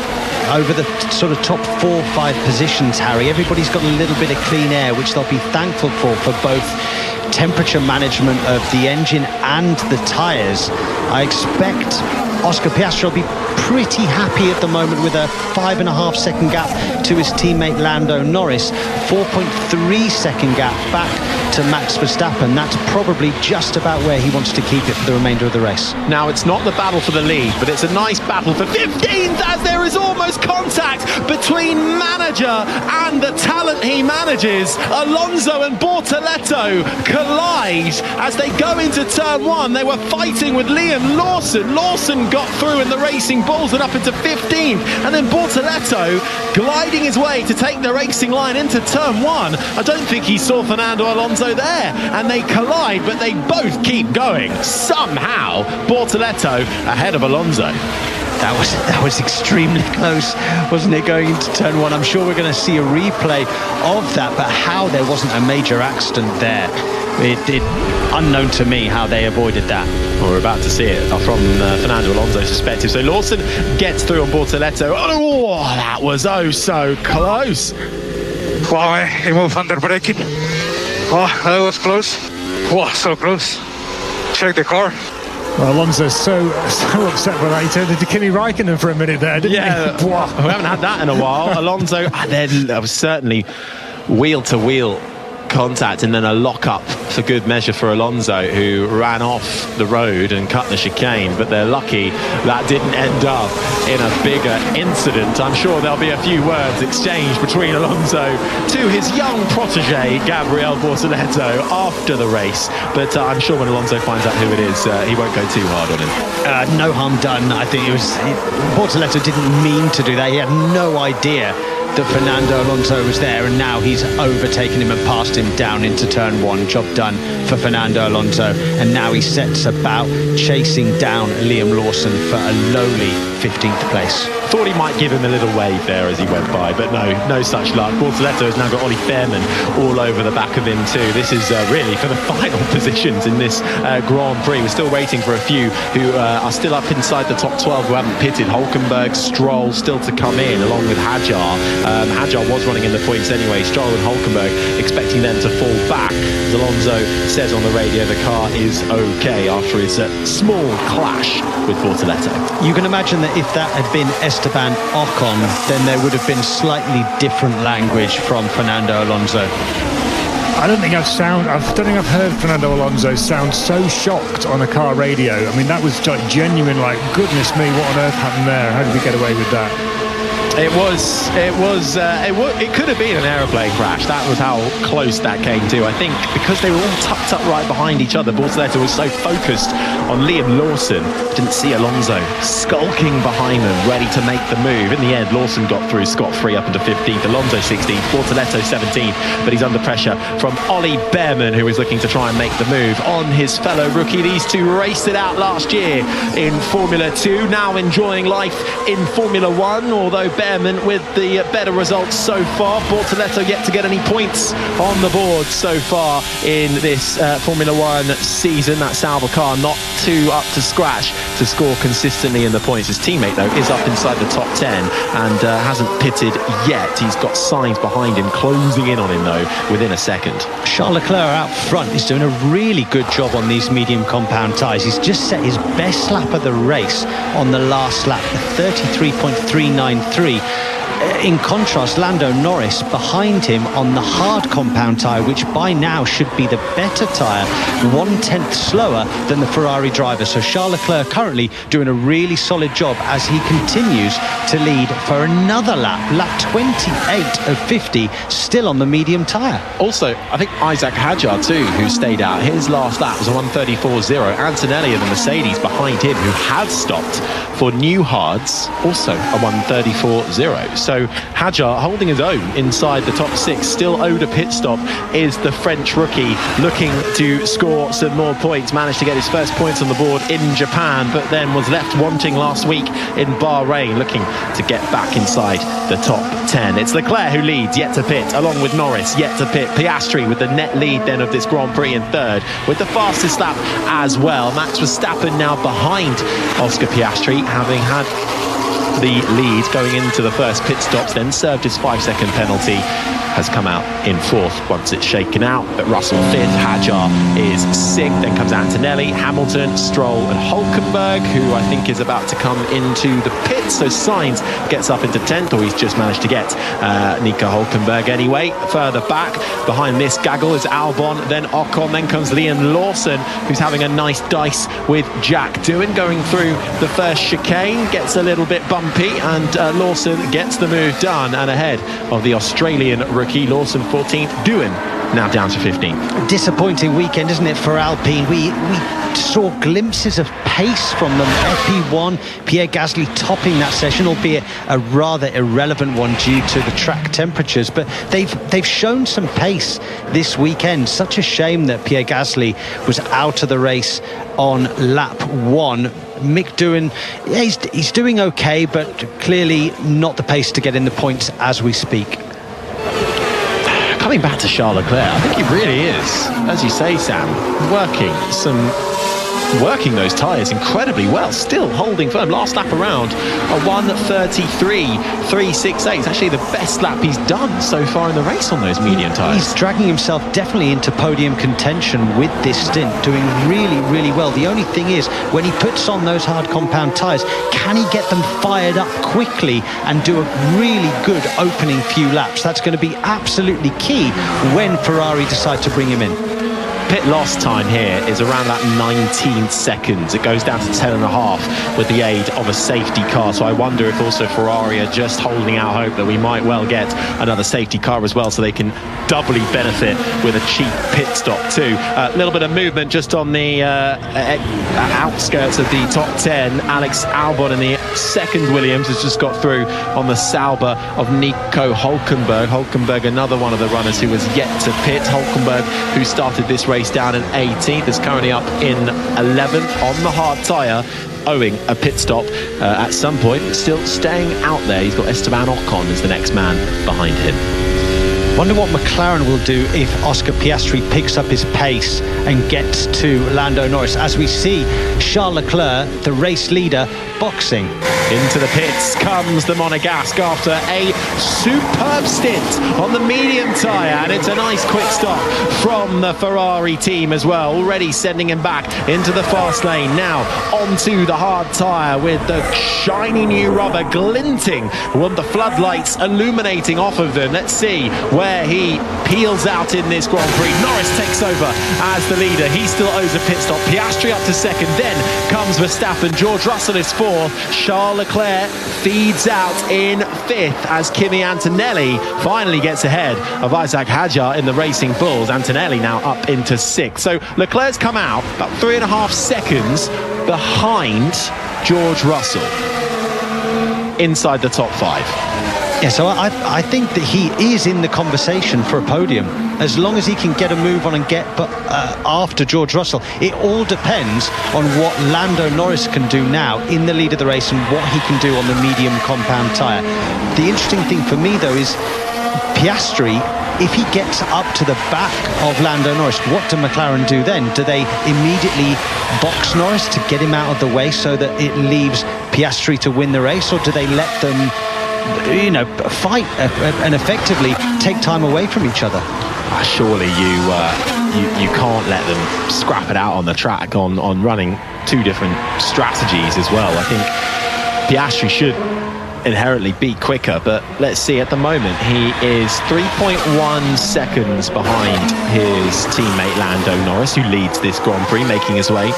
over the sort of top 4 or 5 positions, Harry. Everybody's got a little bit of clean air, which they'll be thankful for both temperature management of the engine and the tyres. I expect Oscar Piastri will be pretty happy at the moment with a 5.5 second gap to his teammate Lando Norris, 4.3 second gap back to Max Verstappen. That's probably just about where he wants to keep it for the remainder of the race. Now, it's not the battle for the lead, but it's a nice battle for 15th, as there is almost contact between manager and the talent he manages. Alonso and Bortoleto collide as they go into turn 1. They were fighting with Liam Lawson. Lawson got through in the Racing Bulls and up into 15th, and then Bortoleto gliding his way to take the racing line into turn 1. I don't think he saw Fernando Alonso there, and they collide, but they both keep going. Somehow Bortoleto ahead of Alonso. That was extremely close, wasn't it, going into turn 1? I'm sure we're going to see a replay of that, but how there wasn't a major accident there, it unknown to me how they avoided that. Well, we're about to see it from Fernando Alonso's perspective. So Lawson gets through on Bortoleto. Oh, that was so close. Wow, he moved under braking. Oh, that was close. Wow, so close. Check the car. Well, Alonso's so upset with that. He turned into Kimi Raikkonen for a minute there, didn't he? We haven't had that in a while. Alonso, there was certainly wheel-to-wheel contact and then a lock-up for good measure for Alonso, who ran off the road and cut the chicane, but they're lucky that didn't end up in a bigger incident. I'm sure there'll be a few words exchanged between Alonso to his young protege Gabriel Bortoleto after the race, but I'm sure when Alonso finds out who it is, he won't go too hard on him. No harm done. I think Bortoleto didn't mean to do that. He had no idea that Fernando Alonso was there, and now he's overtaken him and passed him down into turn 1. Job done for Fernando Alonso, and now he sets about chasing down Liam Lawson for a lowly 15th place. Thought he might give him a little wave there as he went by, but no such luck. Bortoleto has now got Ollie Fairman all over the back of him too. This is really for the final positions in this Grand Prix. We're still waiting for a few who are still up inside the top 12 who haven't pitted. Hulkenberg, Stroll still to come in, along with Hadjar. Hadjar was running in the points anyway. Stroll and Hulkenberg expecting them to fall back. As Alonso says on the radio, the car is okay after his small clash with Bortoleto. You can imagine that if that had been Esteban Esteban Ocon, then there would have been slightly different language from Fernando Alonso. I don't think I've heard Fernando Alonso sound so shocked on a car radio. I mean, that was like genuine, like, goodness me, what on earth happened there? How did we get away with that? It could have been an aeroplane crash. That was how close that came to. I think because they were all tucked up right behind each other, Bortoleto was so focused on Liam Lawson, didn't see Alonso skulking behind them, ready to make the move. In the end, Lawson got through scot-free up into 15th, Alonso 16th, Bortoleto 17th, but he's under pressure from Ollie Behrman, who is looking to try and make the move on his fellow rookie. These two raced it out last year in Formula 2, now enjoying life in Formula 1, although Behrman with the better results so far. Bortoleto yet to get any points on the board so far in this Formula 1 season. That Sauber car not too up to scratch to score consistently in the points. His teammate, though, is up inside the top 10 and hasn't pitted yet. He's got signs behind him, closing in on him, though, within a second. Charles Leclerc out front is doing a really good job on these medium compound tyres. He's just set his best lap of the race on the last lap, 33.393. In contrast, Lando Norris behind him on the hard compound tyre, which by now should be the better tyre, 1/10 slower than the Ferrari driver. So Charles Leclerc currently doing a really solid job as he continues to lead for another lap 28 of 50, still on the medium tyre. Also, I think Isaac Hadjar too, who stayed out. His last lap was a 1:34.0. Antonelli of the Mercedes behind him, who had stopped for new hards, also a 1:34.0. So Hadjar holding his own inside the top 6, still owed a pit stop, is the French rookie looking to score some more points. Managed to get his first points on the board in Japan, but then was left wanting last week in Bahrain, looking to get back inside the top 10. It's Leclerc who leads, yet to pit, along with Norris, yet to pit. Piastri with the net lead then of this Grand Prix in third, with the fastest lap as well. Max Verstappen now behind Oscar Piastri, having had the lead going into the first pit stops, then served his 5-second penalty, has come out in fourth once it's shaken out. But Russell fifth, Hadjar is sixth, then comes Antonelli, Hamilton, Stroll and Hülkenberg, who I think is about to come into the pits. So Sainz gets up into 10th, or he's just managed to get Nico Hülkenberg anyway. Further back, behind this gaggle is Albon, then Ocon, then comes Liam Lawson, who's having a nice dice with Jack Doohan going through the first chicane, gets a little bit bumpy, and Lawson gets the move done, and ahead of the Australian rookie. Lawson 14th, Doohan now down to 15th. Disappointing weekend, isn't it, for Alpine? We saw glimpses of pace from them. FP1, Pierre Gasly topping that session, albeit a rather irrelevant one due to the track temperatures. But they've shown some pace this weekend. Such a shame that Pierre Gasly was out of the race on lap 1. Mick Doohan, he's doing okay, but clearly not the pace to get in the points as we speak. Coming back to Charles Leclerc, I think he really is, as you say, Sam, working those tyres incredibly well, still holding firm. Last lap around, a 1:33.368. It's actually the best lap he's done so far in the race on those medium tyres. He's dragging himself definitely into podium contention with this stint, doing really, really well. The only thing is, when he puts on those hard compound tyres, can he get them fired up quickly and do a really good opening few laps? That's going to be absolutely key when Ferrari decide to bring him in. Pit loss time here is around that 19 seconds. It goes down to 10.5 with the aid of a safety car. So I wonder if also Ferrari are just holding out hope that we might well get another safety car as well, so they can doubly benefit with a cheap pit stop too. A little bit of movement just on the outskirts of the top 10. Alex Albon in the second Williams has just got through on the Sauber of Nico Hülkenberg. Hülkenberg, another one of the runners who was yet to pit. Hülkenberg, who started this race down in 18th, is currently up in 11th on the hard tyre, owing a pit stop at some point, but still staying out there. He's got Esteban Ocon as the next man behind him. Wonder what McLaren will do if Oscar Piastri picks up his pace and gets to Lando Norris, as we see Charles Leclerc, the race leader, boxing. Into the pits comes the Monegasque after a superb stint on the medium tyre, and it's a nice quick stop from the Ferrari team as well, already sending him back into the fast lane. Now onto the hard tyre with the shiny new rubber glinting with the floodlights illuminating off of them. Let's see where he peels out in this Grand Prix. Norris takes over as the leader. He still owes a pit stop. Piastri up to second, then comes Verstappen. George Russell is fourth. Charles Leclerc feeds out in fifth as Kimi Antonelli finally gets ahead of Isaac Hadjar in the Racing Bulls. Antonelli now up into sixth. So Leclerc's come out about 3.5 seconds behind George Russell inside the top 5. Yeah, so I think that he is in the conversation for a podium as long as he can get a move on and get after George Russell. It all depends on what Lando Norris can do now in the lead of the race and what he can do on the medium compound tyre. The interesting thing for me though is Piastri, if he gets up to the back of Lando Norris, what do McLaren do then? Do they immediately box Norris to get him out of the way so that it leaves Piastri to win the race, or do they let them, you know, fight and effectively take time away from each other? Surely you can't let them scrap it out on the track on running two different strategies as well. I think Piastri should inherently be quicker, but let's see, at the moment he is 3.1 seconds behind his teammate Lando Norris, who leads this Grand Prix, making his way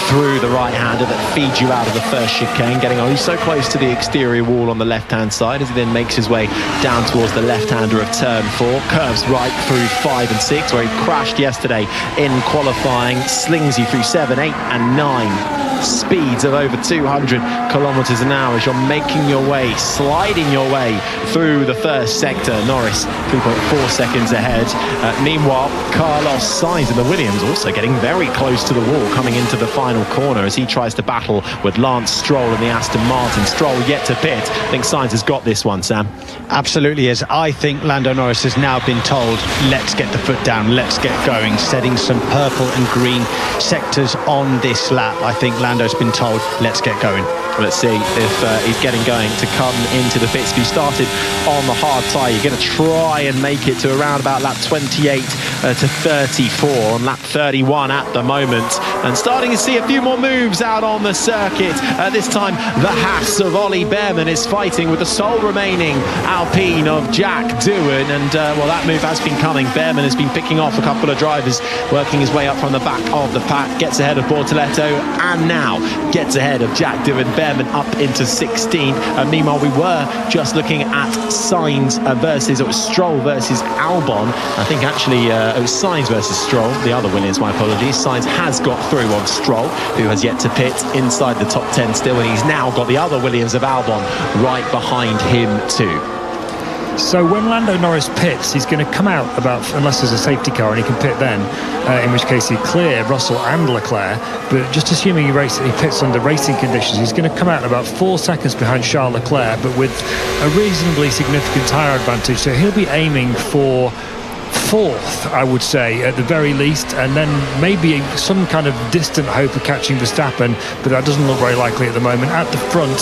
through the right-hander that feeds you out of the first chicane, getting so close to the exterior wall on the left-hand side as he then makes his way down towards the left-hander of turn 4, curves right through 5 and 6 where he crashed yesterday in qualifying, slings you through 7, 8 and 9 speeds of over 200 kilometers an hour as you're making your way, sliding your way through the first sector. Norris 3.4 seconds ahead. Meanwhile, Carlos Sainz in the Williams also getting very close to the wall coming into the final corner as he tries to battle with Lance Stroll and the Aston Martin. Stroll yet to pit. I think Sainz has got this one, Sam. Absolutely is. I think Lando Norris has now been told, let's get the foot down, let's get going, setting some purple and green sectors on this lap. I think Lando's been told, let's get going. Let's see if he's getting going to come into the pits. If you started on the hard tyre, you're going to try and make it to around about lap 28 to 34 on lap 31 at the moment, and starting to see a few more moves out on the circuit. This time the Haas of Ollie Behrman is fighting with the sole remaining Alpine of Jack Doohan, and well, that move has been coming. Behrman has been picking off a couple of drivers, working his way up from the back of the pack, gets ahead of Bortoletto and now gets ahead of Jack Doohan. Behrman up into 16th. Meanwhile, we were just looking at Sainz versus, it was Stroll versus Albon. I think actually it was Sainz versus Stroll, the other Williams, my apologies. Sainz has got through on Stroll, who has yet to pit inside the top 10 still, and he's now got the other Williams of Albon right behind him too. So when Lando Norris pits, he's going to come out about, unless there's a safety car and he can pit then, in which case he'd clear Russell and Leclerc. But just assuming he pits under racing conditions, he's going to come out about 4 seconds behind Charles Leclerc, but with a reasonably significant tyre advantage. So he'll be aiming for fourth, I would say, at the very least, and then maybe some kind of distant hope of catching Verstappen, but that doesn't look very likely at the moment. At the front,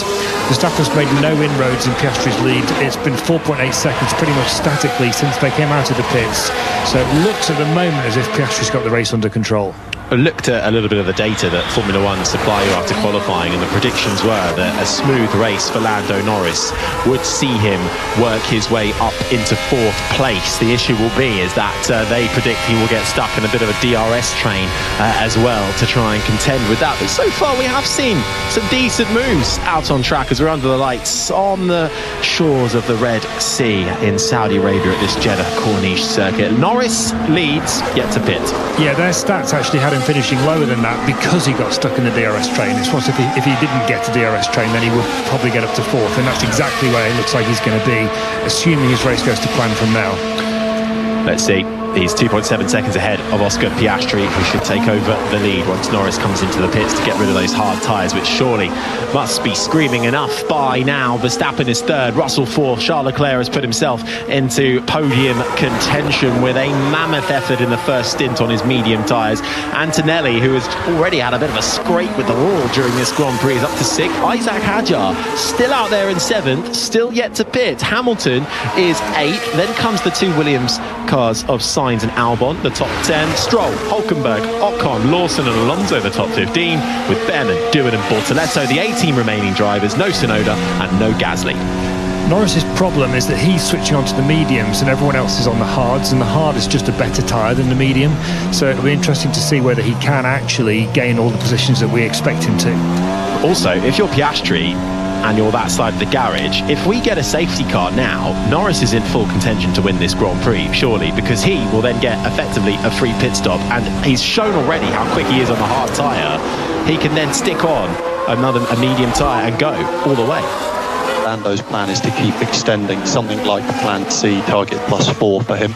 Verstappen's made no inroads in Piastri's lead. It's been 4.8 seconds pretty much statically since they came out of the pits, so it looks at the moment as if Piastri's got the race under control. I looked at a little bit of the data that Formula One supply you after qualifying, and the predictions were that a smooth race for Lando Norris would see him work his way up into 4th place. The issue will be is that they predict he will get stuck in a bit of a DRS train as well to try and contend with that. But so far we have seen some decent moves out on track as we're under the lights on the shores of the Red Sea in Saudi Arabia at this Jeddah Corniche circuit. Norris leads, yet to pit. Yeah, their stats actually had him finishing lower than that because he got stuck in the DRS train. It's what if he didn't get to DRS train, then he would probably get up to 4th, and that's exactly where it looks like he's going to be, assuming his race goes to plan from now. Let's see. He's 2.7 seconds ahead of Oscar Piastri, who should take over the lead once Norris comes into the pits to get rid of those hard tyres, which surely must be screaming enough by now. Verstappen is third, Russell fourth. Charles Leclerc has put himself into podium contention with a mammoth effort in the first stint on his medium tyres. Antonelli, who has already had a bit of a scrape with the wall during this Grand Prix, is up to sixth. Isaac Hadjar still out there in seventh, still yet to pit. Hamilton is eighth. Then comes the two Williams cars of Sainz and Albon, the top 10. Stroll, Hülkenberg, Ocon, Lawson and Alonso, the top 15, with Behrman, Dewitt and Bortoletto, the 18 remaining drivers. No Tsunoda and no Gasly. Norris's problem is that he's switching onto the mediums and everyone else is on the hards, and the hard is just a better tyre than the medium. So it'll be interesting to see whether he can actually gain all the positions that we expect him to. Also, if you're Piastri and you're that side of the garage, if we get a safety car now, Norris is in full contention to win this Grand Prix, surely, because he will then get effectively a free pit stop, and he's shown already how quick he is on the hard tyre. He can then stick on a medium tyre and go all the way. Lando's plan is to keep extending, something like plan C, target +4 for him.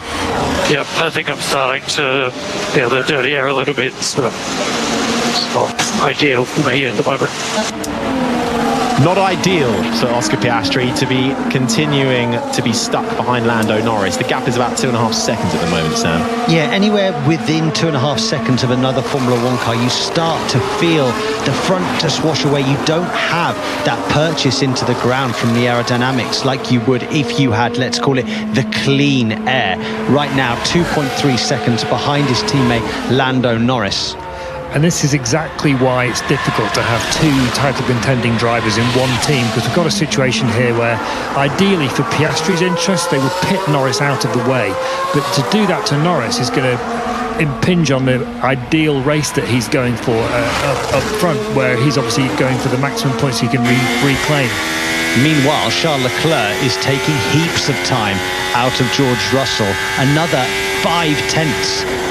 Yeah, I think I'm starting to feel the dirty air a little bit, so it's not ideal for me at the moment. Not ideal for Oscar Piastri to be continuing to be stuck behind Lando Norris. The gap is about 2.5 seconds at the moment, Sam. Yeah, anywhere within 2.5 seconds of another Formula One car, you start to feel the front to swash away. You don't have that purchase into the ground from the aerodynamics like you would if you had, let's call it, the clean air. Right now, 2.3 seconds behind his teammate Lando Norris. And this is exactly why it's difficult to have two title contending drivers in one team, because we've got a situation here where ideally for Piastri's interest they would pit Norris out of the way, but to do that to Norris is going to impinge on the ideal race that he's going for up front, where he's obviously going for the maximum points he can reclaim. Meanwhile, Charles Leclerc is taking heaps of time out of George Russell. Another 5/10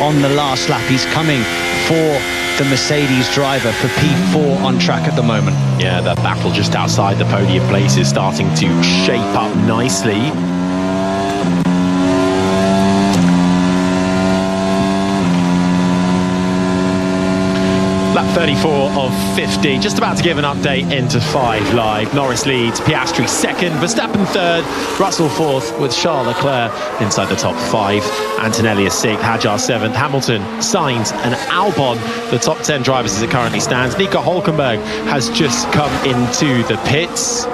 on the last lap. He's coming for the Mercedes driver for P4 on track at the moment. Yeah, the battle just outside the podium place is starting to shape up nicely. Lap 34 of 50, just about to give an update into 5 Live. Norris leads, Piastri second, Verstappen third, Russell fourth, with Charles Leclerc inside the top 5. Antonelli is sixth, Hadjar seventh, Hamilton, Sainz and Albon, the top 10 drivers as it currently stands. Nico Hülkenberg has just come into the pits.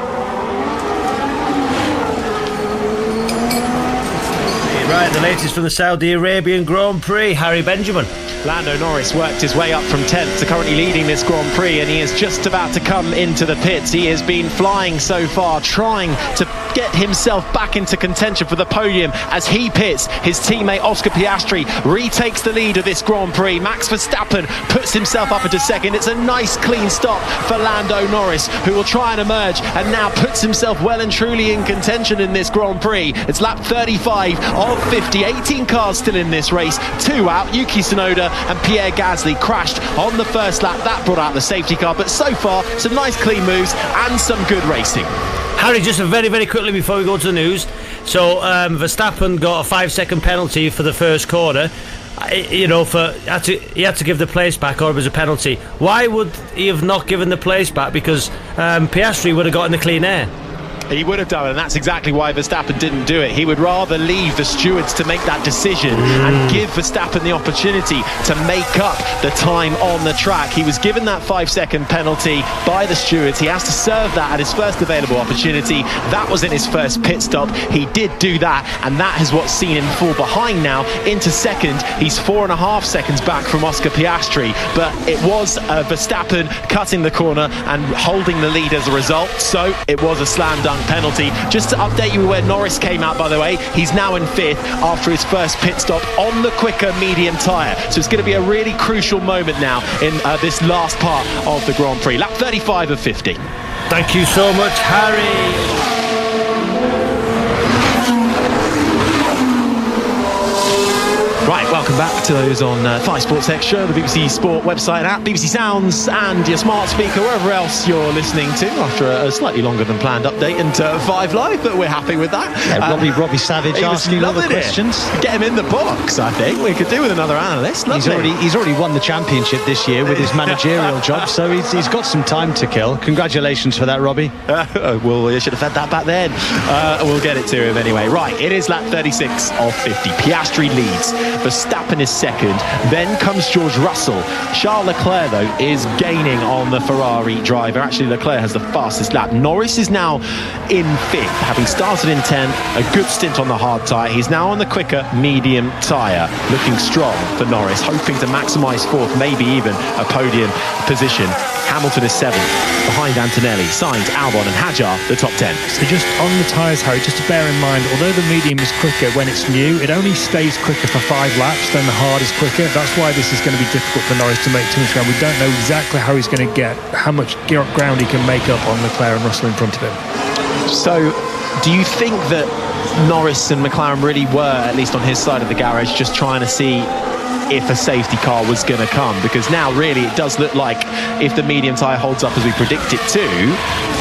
Right, the latest from the Saudi Arabian Grand Prix, Harry Benjamin. Lando Norris worked his way up from 10th to currently leading this Grand Prix, and he is just about to come into the pits. He has been flying so far, trying to get himself back into contention for the podium as he pits. His teammate Oscar Piastri retakes the lead of this Grand Prix. Max Verstappen puts himself up into second. It's a nice clean stop for Lando Norris, who will try and emerge and now puts himself well and truly in contention in this Grand Prix. It's lap 35 of 50, 18 cars still in this race, 2 out. Yuki Tsunoda and Pierre Gasly crashed on the first lap. That brought out the safety car, but so far some nice clean moves and some good racing. Harry, just very, very quickly before we go to the news. So Verstappen got a 5-second penalty for the first corner. You know, he had to give the place back, or it was a penalty. Why would he have not given the place back? Because Piastri would have gotten the clean air. He would have done, and that's exactly why Verstappen didn't do it. He would rather leave the stewards to make that decision and give Verstappen the opportunity to make up the time on the track. He was given that 5-second penalty by the stewards. He has to serve that at his first available opportunity. That was in his first pit stop. He did do that, and that is what's seen him fall behind now into second. He's 4.5 seconds back from Oscar Piastri, but it was Verstappen cutting the corner and holding the lead as a result, so it was a slam dunk penalty. Just to update you where Norris came out, by the way, he's now in 5th after his first pit stop on the quicker medium tyre. So it's going to be a really crucial moment now in this last part of the Grand Prix. Lap 35 of 50. Thank you so much, Harry. Right, welcome welcome back to those on 5 Sports Extra, the BBC Sport website and app, BBC Sounds, and your smart speaker, wherever else you're listening to, after a slightly longer than planned update into 5 Live, but we're happy with that. Yeah, Robbie Savage asking all the questions. Get him in the box, I think. We could do with another analyst. He's already won the championship this year with his managerial job, so he's got some time to kill. Congratulations for that, Robbie. Well, you should have fed that back then. We'll get it to him anyway. Right, it is lap 36 of 50. Piastri leads. Verstappen is second. Then comes George Russell. Charles Leclerc, though, is gaining on the Ferrari driver. Actually, Leclerc has the fastest lap. Norris is now in 5th, having started in 10th. A good stint on the hard tyre. He's now on the quicker medium tyre. Looking strong for Norris, hoping to maximise 4th, maybe even a podium position. Hamilton is 7th, behind Antonelli, Sainz, Albon and Hadjar, the top 10. So just on the tyres, Harry, just to bear in mind, although the medium is quicker when it's new, it only stays quicker for 5 laps, then the hard is quicker. That's why this is going to be difficult for Norris to make too much ground. We don't know exactly how he's going to get, how much ground he can make up on Leclerc and Russell in front of him. So, do you think that Norris and McLaren really were, at least on his side of the garage, just trying to see if a safety car was going to come? Because now really it does look like if the medium tyre holds up as we predict it to,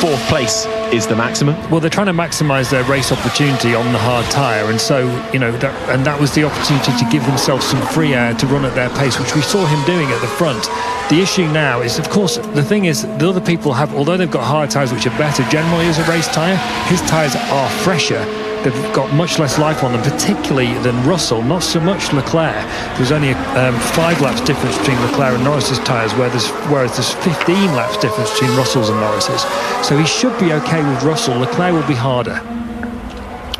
4th place is the maximum. Well, they're trying to maximise their race opportunity on the hard tyre, and so, you know, that was the opportunity to give themselves some free air to run at their pace, which we saw him doing at the front. The issue now is, of course, the thing is, the other people have, although they've got hard tyres which are better generally as a race tyre, his tyres are fresher. They've got much less life on them, particularly than Russell, not so much Leclerc. There's only 5 laps difference between Leclerc and Norris's tyres, whereas there's 15 laps difference between Russell's and Norris's. So he should be okay with Russell. Leclerc will be harder.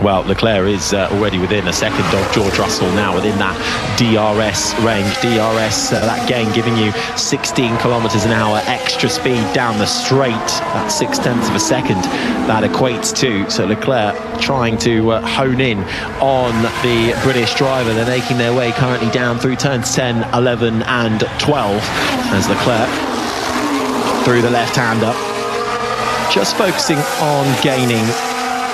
Well, Leclerc is already within a second of George Russell now, within that DRS range. DRS, that gain giving you 16 kilometres an hour extra speed down the straight. That's 0.6 of a second that equates to. So Leclerc trying to hone in on the British driver. They're making their way currently down through turns 10, 11 and 12 as Leclerc through the left-hander, just focusing on gaining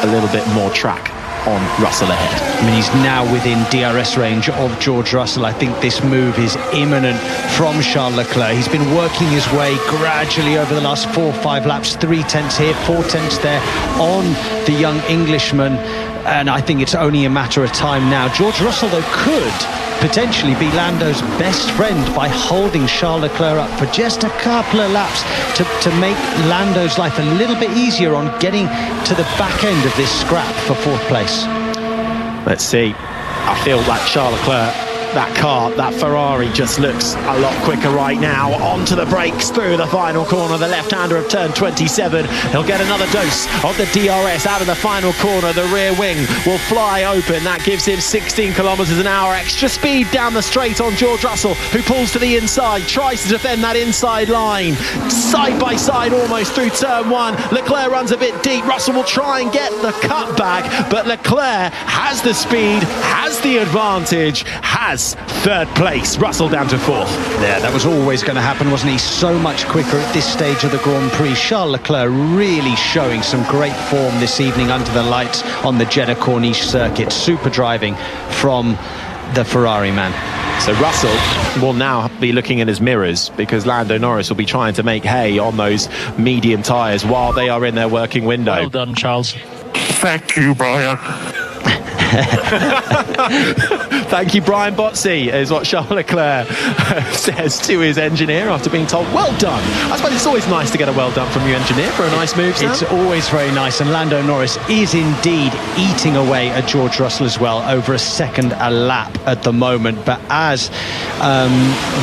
a little bit more track on Russell ahead. I mean, he's now within DRS range of George Russell. I think this move is imminent from Charles Leclerc. He's been working his way gradually over the last 4 or 5 laps, 3/10 here, 4/10 there on the young Englishman, and I think it's only a matter of time now. George Russell, though, could potentially be Lando's best friend by holding Charles Leclerc up for just a couple of laps to make Lando's life a little bit easier on getting to the back end of this scrap for 4th place. Let's see. I feel like Charles Leclerc, that car, that Ferrari just looks a lot quicker right now. Onto the brakes through the final corner, the left-hander of turn 27. He'll get another dose of the DRS out of the final corner. The rear wing will fly open. That gives him 16 kilometres an hour extra speed down the straight on George Russell, who pulls to the inside, tries to defend that inside line. Side by side almost through turn 1. Leclerc runs a bit deep. Russell will try and get the cut back, but Leclerc has the speed, has the advantage, has 3rd place. Russell down to 4th. Yeah, that was always going to happen, wasn't he? So much quicker at this stage of the Grand Prix. Charles Leclerc really showing some great form this evening under the lights on the Jeddah Corniche circuit. Super driving from the Ferrari man. So Russell will now be looking in his mirrors, because Lando Norris will be trying to make hay on those medium tyres while they are in their working window. Well done, Charles. Thank you, Brian. Thank you, Brian Botzi, is what Charles Leclerc says to his engineer after being told, well done. I suppose it's always nice to get a well done from your engineer for a nice move, Sam. It's always very nice, and Lando Norris is indeed eating away at George Russell as well, over a second a lap at the moment. But as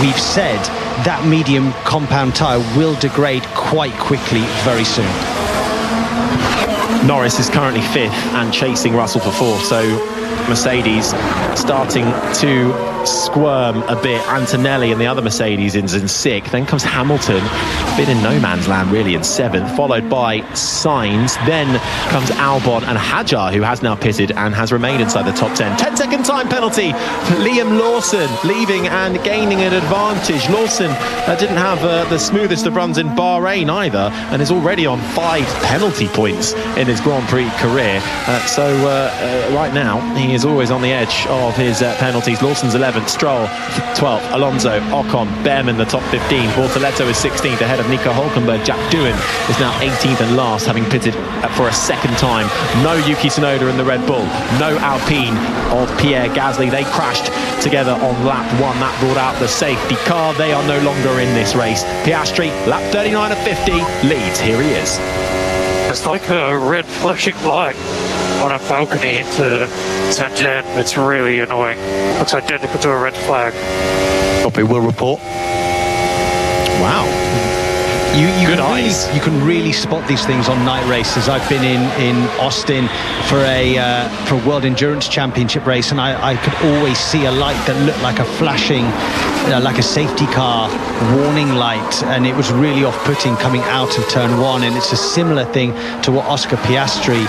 we've said, that medium compound tyre will degrade quite quickly very soon. Norris is currently 5th and chasing Russell for 4th, so Mercedes starting to squirm a bit. Antonelli and the other Mercedes is in 6th. Then comes Hamilton, been in no man's land really, in 7th, followed by Sainz. Then comes Albon and Hadjar, who has now pitted and has remained inside the top 10. 10-second time penalty for Liam Lawson, leaving and gaining an advantage. Lawson didn't have the smoothest of runs in Bahrain either, and is already on 5 penalty points in his Grand Prix career. So right now he is always on the edge of his penalties. Lawson's 11th, 11th, Stroll 12th, Alonso, Ocon, Behrman the top 15, Bortoletto is 16th ahead of Nico Hülkenberg. Jack Doohan is now 18th and last, having pitted for a second time. No Yuki Tsunoda in the Red Bull, no Alpine of Pierre Gasly. They crashed together on lap 1. That brought out the safety car. They are no longer in this race. Piastri, lap 39 of 50, leads. Here he is. It's like a red flashing light on a balcony into Saint-Jean. It's really annoying. It's identical to a red flag. Copy, will report. Wow. You can really spot these things on night races. I've been in Austin for a World Endurance Championship race, and I could always see a light that looked like a flashing, like a safety car warning light, and it was really off-putting coming out of turn 1. And it's a similar thing to what Oscar Piastri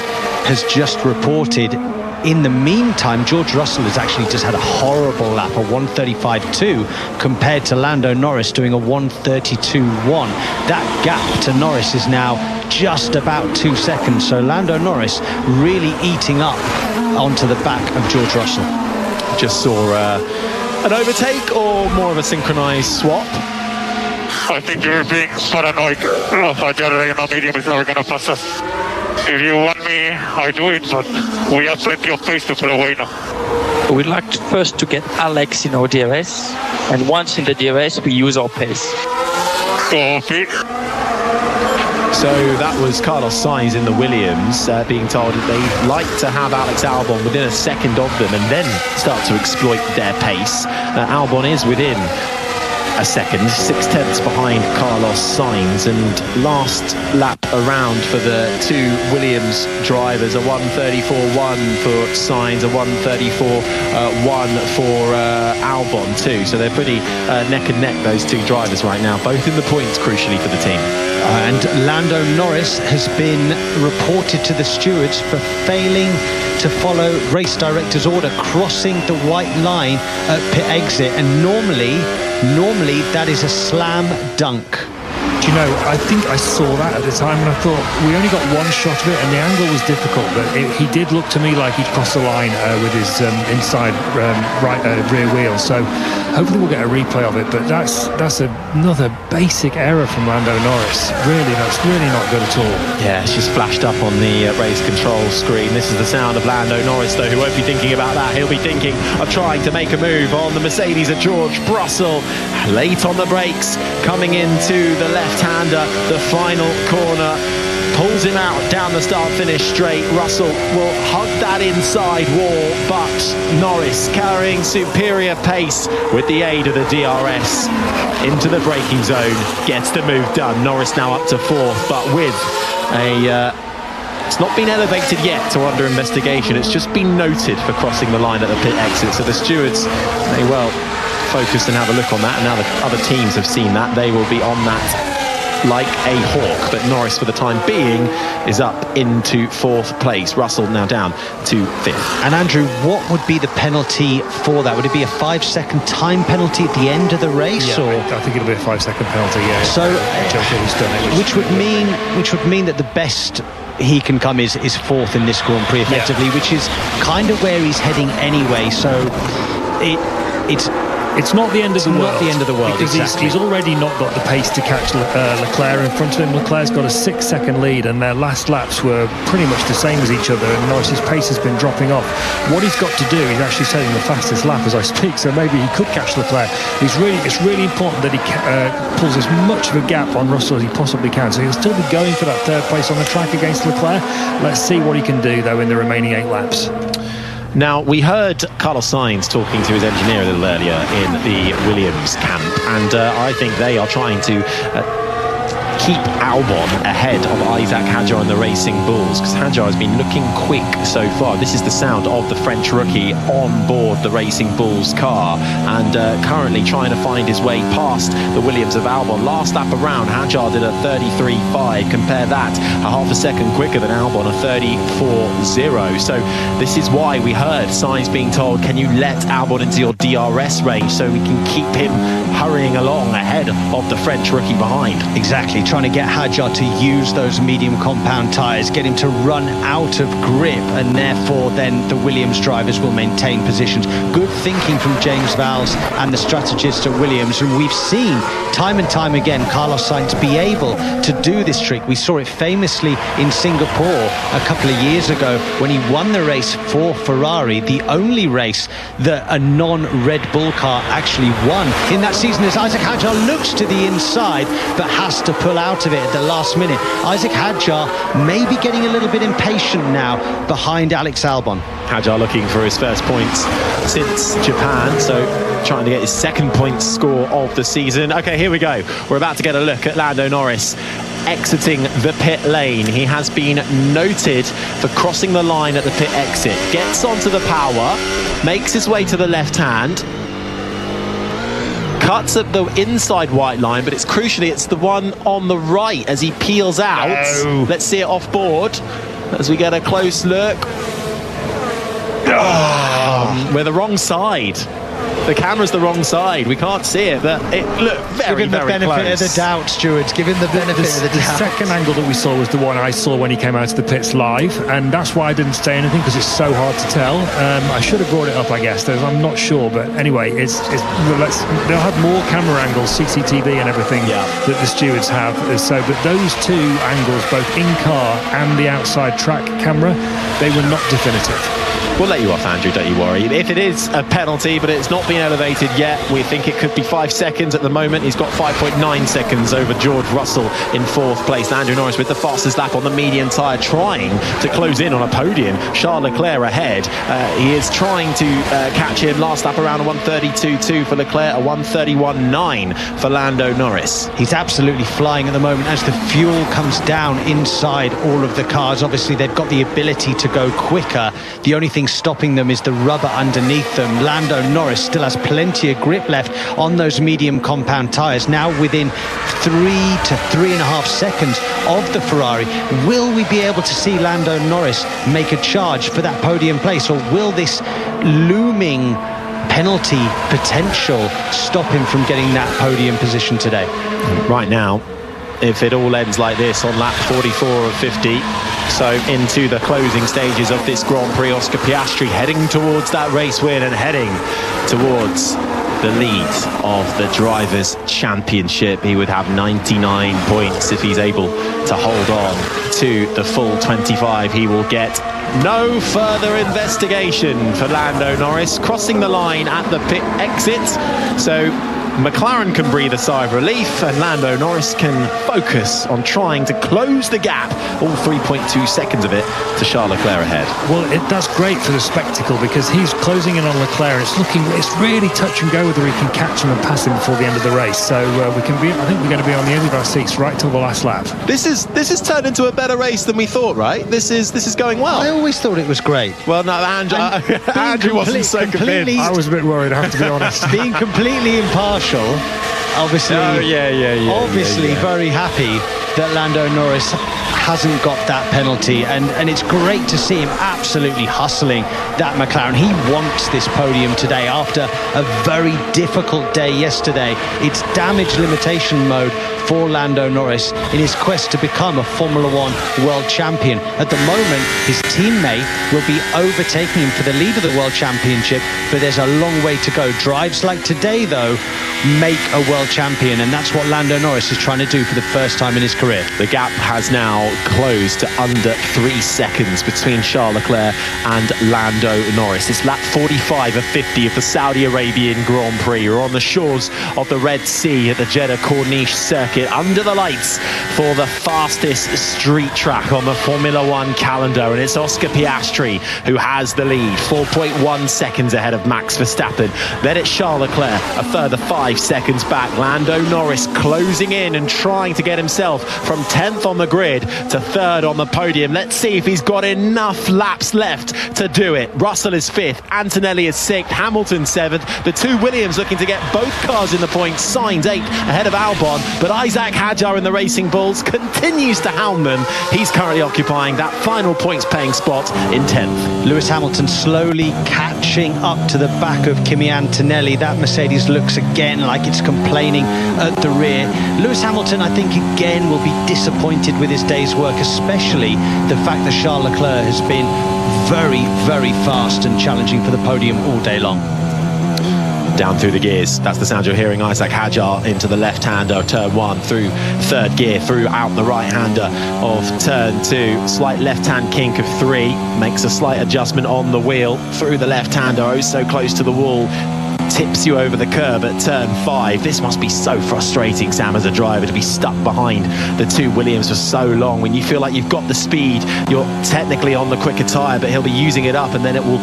has just reported. In the meantime, George Russell has actually just had a horrible lap, a 1:35.2, compared to Lando Norris doing a 1:32.1. That gap to Norris is now just about 2 seconds. So Lando Norris really eating up onto the back of George Russell. Just saw an overtake or more of a synchronized swap? I think you're being paranoid. The medium is never going to pass us. If you want me, I do it, but we have plenty of pace to put away now. We'd like first to get Alex in our DRS, and once in the DRS, we use our pace. Copy. So that was Carlos Sainz in the Williams being told that they like to have Alex Albon within a second of them and then start to exploit their pace. Albon is within a second, 6/10 behind Carlos Sainz, and last lap around for the two Williams drivers, a 1:34.1 for Sainz, a 1:34.1 for Albon too. So they're pretty neck and neck, those two drivers right now, both in the points crucially for the team. And Lando Norris has been reported to the stewards for failing to follow race director's order, crossing the white line at pit exit, and normally that is a slam dunk. Do you know, I think I saw that at the time and I thought we only got one shot of it and the angle was difficult, but he did look to me like he'd crossed the line with his inside rear wheel. So hopefully we'll get a replay of it, but that's another basic error from Lando Norris. That's really not good at all. Yeah, it's just flashed up on the race control screen. This is the sound of Lando Norris, though, who won't be thinking about that. He'll be thinking of trying to make a move on the Mercedes of George Russell. Late on the brakes, coming into the left-hander, the final corner. Pulls him out down the start-finish straight. Russell will hug that inside wall, but Norris carrying superior pace with the aid of the DRS into the braking zone, gets the move done. Norris now up to 4th, but with it's not been elevated yet to under investigation. It's just been noted for crossing the line at the pit exit. So the stewards may well focus and have a look on that, and now the other teams have seen that. They will be on that like a hawk, but Norris for the time being is up into 4th place. Russell now down to 5th. And Andrew, what would be the penalty for that? Would it be a 5-second time penalty at the end of the race? Yeah, or? I think it'll be a 5-second penalty, yeah. So, which would mean that the best he can come is 4th in this Grand Prix effectively, which is kind of where he's heading anyway. So it's not the end of the world. Not the end of the world, because exactly. he's already not got the pace to catch Leclerc in front of him. Leclerc's got a 6-second lead, and their last laps were pretty much the same as each other, and Norris's pace has been dropping off. What he's got to do, he's actually setting the fastest lap as I speak, so maybe he could catch Leclerc. It's really important that he pulls as much of a gap on Russell as he possibly can, so he'll still be going for that 3rd place on the track against Leclerc. Let's see what he can do, though, in the remaining 8 laps. Now, we heard Carlos Sainz talking to his engineer a little earlier in the Williams camp, and I think they are trying to keep Albon ahead of Isaac Hadjar and the Racing Bulls, because Hadjar has been looking quick so far. This is the sound of the French rookie on board the Racing Bulls car, and currently trying to find his way past the Williams of Albon. Last lap around, Hadjar did a 33.5. Compare that, a half a second quicker than Albon, a 34.0. So this is why we heard Sainz being told, can you let Albon into your DRS range so we can keep him hurrying along ahead of the French rookie behind. Exactly. really trying to get Hadjar to use those medium compound tyres, get him to run out of grip, and therefore then the Williams drivers will maintain positions. Good thinking from James Vowles and the strategists at Williams, and we've seen time and time again Carlos Sainz be able to do this trick. We saw it famously in Singapore a couple of years ago when he won the race for Ferrari, the only race that a non-Red Bull car actually won in that season, as Isaac Hadjar looks to the inside but has to pull out of it at the last minute. Isaac Hadjar may be getting a little bit impatient now behind Alex Albon. Hadjar looking for his first points since Japan, so trying to get his second points score of the season. Okay, here we go. We're about to get a look at Lando Norris exiting the pit lane. He has been noted for crossing the line at the pit exit. Gets onto the power, makes his way to the left hand, cuts at the inside white line, but it's crucially it's the one on the right as he peels out. No. Let's see it off board as we get a close look. We're the wrong side. The camera's the wrong side. We can't see it, but it looked very, very close. Give him the benefit of the doubt, Stuart. Give him the benefit of the doubt. The second angle that we saw was the one I saw when he came out of the pits live, and that's why I didn't say anything, because it's so hard to tell. I should have brought it up, I guess. I'm not sure, but anyway, they'll have more camera angles, CCTV and everything that the stewards have. So, but those two angles, both in-car and the outside track camera, they were not definitive. We'll let you off, Andrew, don't you worry. If it is a penalty, but it's not been elevated yet, we think it could be 5 seconds at the moment. He's got 5.9 seconds over George Russell in fourth place. Andrew Norris with the fastest lap on the medium tyre, trying to close in on a podium. Charles Leclerc ahead. He is trying to catch him. Last lap around a 132.2 for Leclerc, a 131.9 for Lando Norris. He's absolutely flying at the moment as the fuel comes down inside all of the cars. Obviously, they've got the ability to go quicker. The only thing stopping them is the rubber underneath them. Lando Norris still has plenty of grip left on those medium compound tyres, now within 3 to 3.5 seconds of the Ferrari. Will we be able to see Lando Norris make a charge for that podium place, or will this looming penalty potential stop him from getting that podium position today? Right now, if it all ends like this on lap 44 of 50, so into the closing stages of this Grand Prix, Oscar Piastri heading towards that race win and heading towards the lead of the Drivers' Championship. He would have 99 points if he's able to hold on to the full 25. He will get no further investigation for Lando Norris crossing the line at the pit exit. So McLaren can breathe a sigh of relief, and Lando Norris can focus on trying to close the gap, all 3.2 seconds of it, to Charles Leclerc ahead. Well, that's great for the spectacle, because he's closing in on Leclerc. It's really touch and go whether he can catch him and pass him before the end of the race. So I think we're going to be on the edge of our seats right till the last lap. This has turned into a better race than we thought, right? This is going well. I always thought it was great. Well, no, Andrew wasn't so convinced. I was a bit worried, I have to be honest. Being completely impartial. Obviously, very happy that Lando Norris hasn't got that penalty, and it's great to see him absolutely hustling that McLaren. He wants this podium today after a very difficult day yesterday. It's damage limitation mode for Lando Norris in his quest to become a Formula One world champion. At the moment, his teammate will be overtaking him for the lead of the world championship, but there's a long way to go. Drives like today, though, make a world champion, and that's what Lando Norris is trying to do for the first time in his career. The gap has now closed to under 3 seconds between Charles Leclerc and Lando Norris. It's lap 45 of 50 of the Saudi Arabian Grand Prix. We're on the shores of the Red Sea at the Jeddah Corniche circuit, under the lights for the fastest street track on the Formula One calendar, and it's Oscar Piastri who has the lead, 4.1 seconds ahead of Max Verstappen. Then it's Charles Leclerc a further 5 seconds back. Lando Norris closing in and trying to get himself from 10th on the grid to 3rd on the podium. Let's see if he's got enough laps left to do it. Russell is 5th, Antonelli is 6th, Hamilton 7th. The two Williams looking to get both cars in the points. Sainz 8th ahead of Albon, but Isaac Hadjar in the Racing Bulls continues to hound them. He's currently occupying that final points-paying spot in 10th. Lewis Hamilton slowly catching up to the back of Kimi Antonelli. That Mercedes looks again like it's complaining at the rear. Lewis Hamilton, I think, again will be disappointed with his day's work, especially the fact that Charles Leclerc has been very, very fast and challenging for the podium all day long. Down through the gears, that's the sound you're hearing. Isaac Hadjar into the left-hander, turn 1, through third gear, through out the right-hander of turn 2. Slight left-hand kink of 3, makes a slight adjustment on the wheel, through the left-hander, oh so close to the wall, tips you over the curb at turn 5. This must be so frustrating, Sam, as a driver, to be stuck behind the two Williams for so long. When you feel like you've got the speed, you're technically on the quicker tyre, but he'll be using it up, and then it will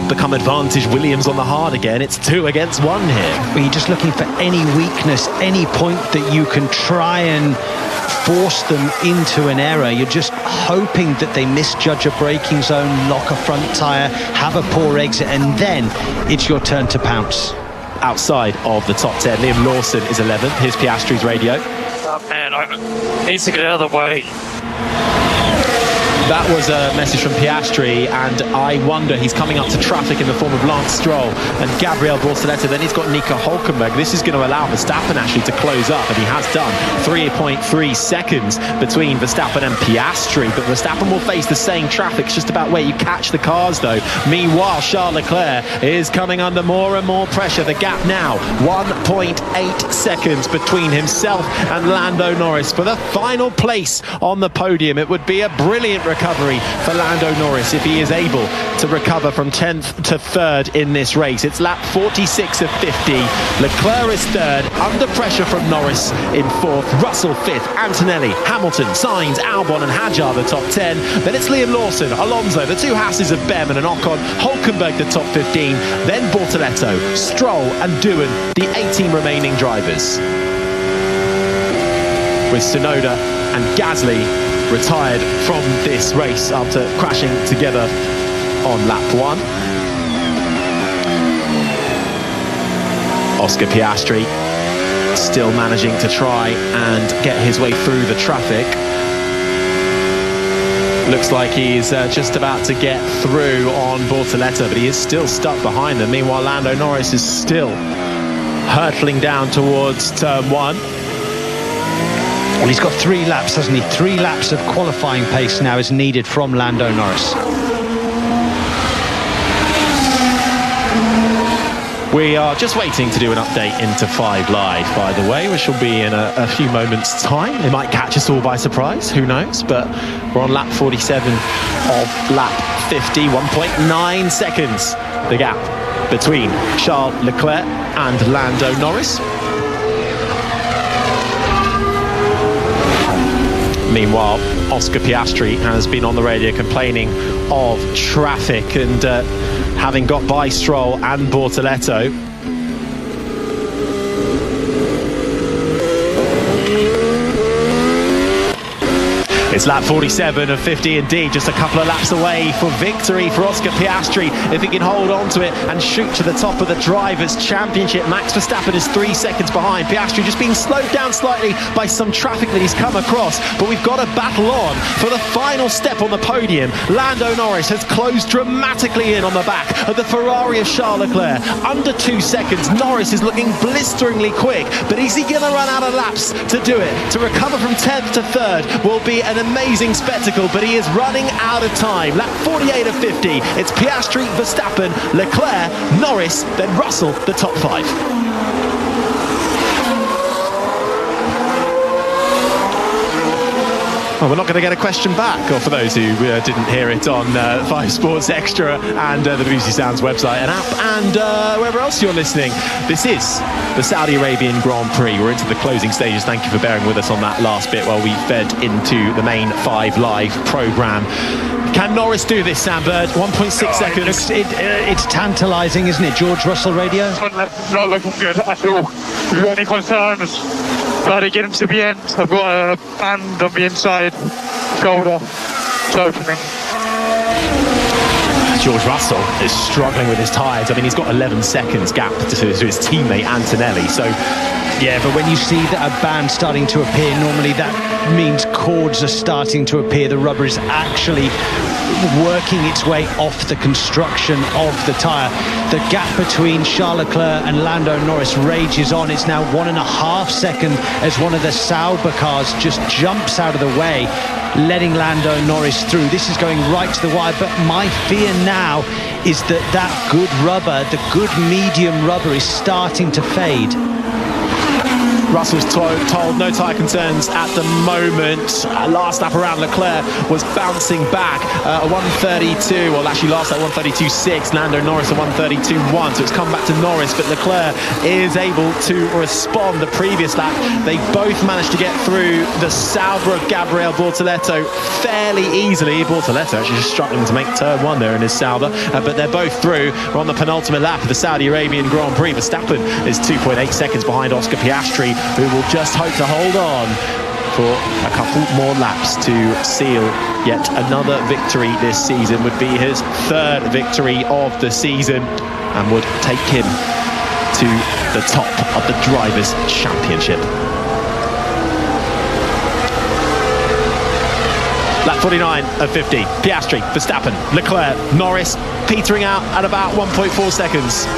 become advantage Williams on the hard again. It's 2 against 1 here. Well, you're just looking for any weakness, any point that you can try and force them into an error. You're just hoping that they misjudge a braking zone, lock a front tyre, have a poor exit, and then it's your turn to pounce. Outside of the top 10, Liam Lawson is 11th. Here's Piastri's radio. Oh, man, I need to get out of the way. That was a message from Piastri, and I wonder, he's coming up to traffic in the form of Lance Stroll and Gabriel Bortoleto. Then he's got Nico Hülkenberg. This is going to allow Verstappen actually to close up, and he has done. 3.3 seconds between Verstappen and Piastri, but Verstappen will face the same traffic. It's just about where you catch the cars, though. Meanwhile, Charles Leclerc is coming under more and more pressure. The gap now 1.8 seconds between himself and Lando Norris for the final place on the podium. It would be a brilliant recovery for Lando Norris if he is able to recover from 10th to 3rd in this race. It's lap 46 of 50. Leclerc is 3rd, under pressure from Norris in 4th, Russell 5th, Antonelli, Hamilton, Sainz, Albon and Hadjar the top 10. Then it's Liam Lawson, Alonso, the two Hasses of Behm and Ocon, Hülkenberg the top 15, then Bortoleto, Stroll and Doohan, the 18 remaining drivers. With Tsunoda and Gasly retired from this race after crashing together on lap 1. Oscar Piastri still managing to try and get his way through the traffic. Looks like he's just about to get through on Bortoleto, but he is still stuck behind them. Meanwhile, Lando Norris is still hurtling down towards turn 1. Well, he's got 3 laps, hasn't he? 3 laps of qualifying pace now is needed from Lando Norris. We are just waiting to do an update into 5 Live, by the way, which will be in a few moments' time. It might catch us all by surprise, who knows? But we're on lap 47 of lap 50, 1.9 seconds, the gap between Charles Leclerc and Lando Norris. Meanwhile, Oscar Piastri has been on the radio complaining of traffic and having got by Stroll and Bortoleto. It's lap 47 of 50 indeed, just a couple of laps away for victory for Oscar Piastri if he can hold on to it and shoot to the top of the Drivers' Championship. Max Verstappen is 3 seconds behind. Piastri just being slowed down slightly by some traffic that he's come across, but we've got a battle on for the final step on the podium. Lando Norris has closed dramatically in on the back of the Ferrari of Charles Leclerc. Under 2 seconds, Norris is looking blisteringly quick, but is he going to run out of laps to do it? To recover from 10th to 3rd will be an amazing spectacle, but he is running out of time. Lap 48 of 50. It's Piastri, Verstappen, Leclerc, Norris, then Russell, the top 5. Well, we're not going to get a question back, or for those who didn't hear it on 5 Sports Extra and the BBC Sounds website and app and wherever else you're listening. This is the Saudi Arabian Grand Prix. We're into the closing stages. Thank you for bearing with us on that last bit while we fed into the main 5 Live programme. Can Norris do this, Sam Bird? 1.6 seconds. It's tantalising, isn't it? George Russell Radio? Not looking good at all. We've got any concerns? Got to get him to the end. I've got a band on the inside shoulder. It's opening. George Russell is struggling with his tyres. I mean, he's got 11 seconds gap to his teammate Antonelli. So, yeah, but when you see that a band starting to appear, normally that means cords are starting to appear. The rubber is actually working its way off the construction of the tyre. The gap between Charles Leclerc and Lando Norris rages on. It's now 1.5 seconds as one of the Sauber cars just jumps out of the way, letting Lando Norris through. This is going right to the wire, but my fear now is that good rubber, the good medium rubber, is starting to fade. Russell's told no tyre concerns at the moment. Last lap around, Leclerc was bouncing back at 132, well actually last lap 132.6, Lando Norris at 132.1, so it's come back to Norris, but Leclerc is able to respond. The previous lap, they both managed to get through the Sauber of Gabriel Bortoleto fairly easily. Bortoleto actually just struggling to make turn one there in his Sauber, but they're both through. We're on the penultimate lap of the Saudi Arabian Grand Prix. Verstappen is 2.8 seconds behind Oscar Piastri, who will just hope to hold on for a couple more laps to seal yet another victory this season. Would be his third victory of the season and would take him to the top of the Drivers' Championship. Lap 49 of 50. Piastri, Verstappen, Leclerc, Norris petering out at about 1.4 seconds.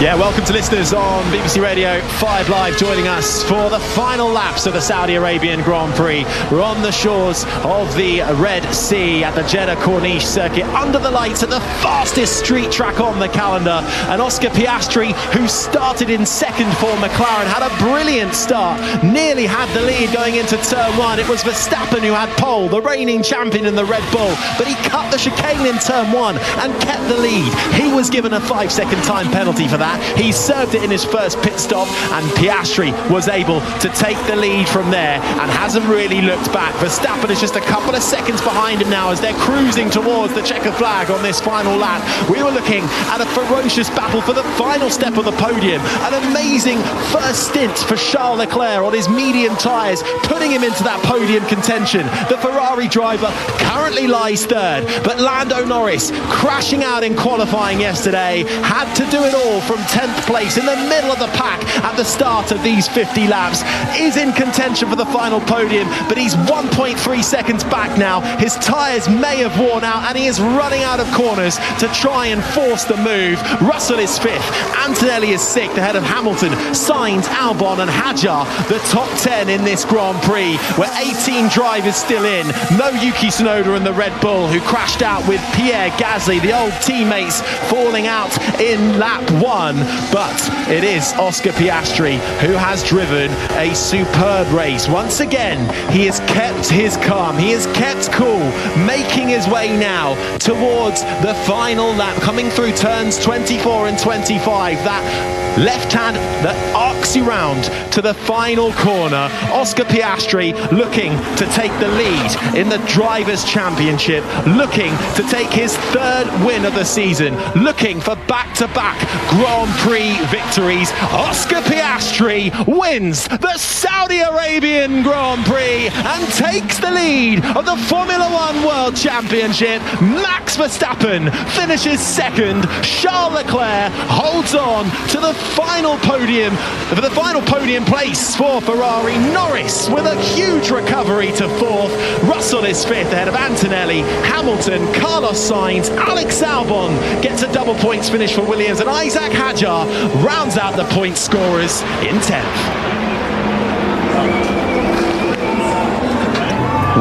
Yeah, welcome to listeners on BBC Radio 5 Live, joining us for the final laps of the Saudi Arabian Grand Prix. We're on the shores of the Red Sea at the Jeddah Corniche circuit, under the lights at the fastest street track on the calendar. And Oscar Piastri, who started in second for McLaren, had a brilliant start, nearly had the lead going into turn one. It was Verstappen who had pole, the reigning champion in the Red Bull, but he cut the chicane in turn one and kept the lead. He was given a 5-second time penalty for that. He served it in his first pit stop, and Piastri was able to take the lead from there and hasn't really looked back. Verstappen is just a couple of seconds behind him now as they're cruising towards the checkered flag on this final lap. We were looking at a ferocious battle for the final step of the podium. An amazing first stint for Charles Leclerc on his medium tyres, putting him into that podium contention. The Ferrari driver currently lies third, but Lando Norris, crashing out in qualifying yesterday, had to do it all from 10th place in the middle of the pack at the start of these 50 laps, is in contention for the final podium, but he's 1.3 seconds back now. His tyres may have worn out and he is running out of corners to try and force the move. Russell is fifth, Antonelli is sixth ahead of Hamilton, Sainz, Albon and Hadjar. The top 10 in this Grand Prix, where 18 drivers still in. No Yuki Tsunoda and the Red Bull, who crashed out with Pierre Gasly, the old teammates, falling out in lap one. But it is Oscar Piastri who has driven a superb race. Once again, he has kept his calm, he has kept cool, making his way now towards the final lap, coming through turns 24 and 25. That left hand that arcs you round to the final corner. Oscar Piastri looking to take the lead in the Drivers' Championship, looking to take his third win of the season, looking for back-to-back Grand Prix victories. Oscar Piastri wins the Saudi Arabian Grand Prix and takes the lead of the Formula One World Championship. Max Verstappen finishes second. Charles Leclerc holds on to the final podium, for the final podium place for Ferrari. Norris with a huge recovery to fourth. Russell is fifth ahead of Antonelli, Hamilton, Carlos Sainz, Alex Albon gets a double points finish for Williams, and Isaac Hadjar rounds out the point scorers in 10th.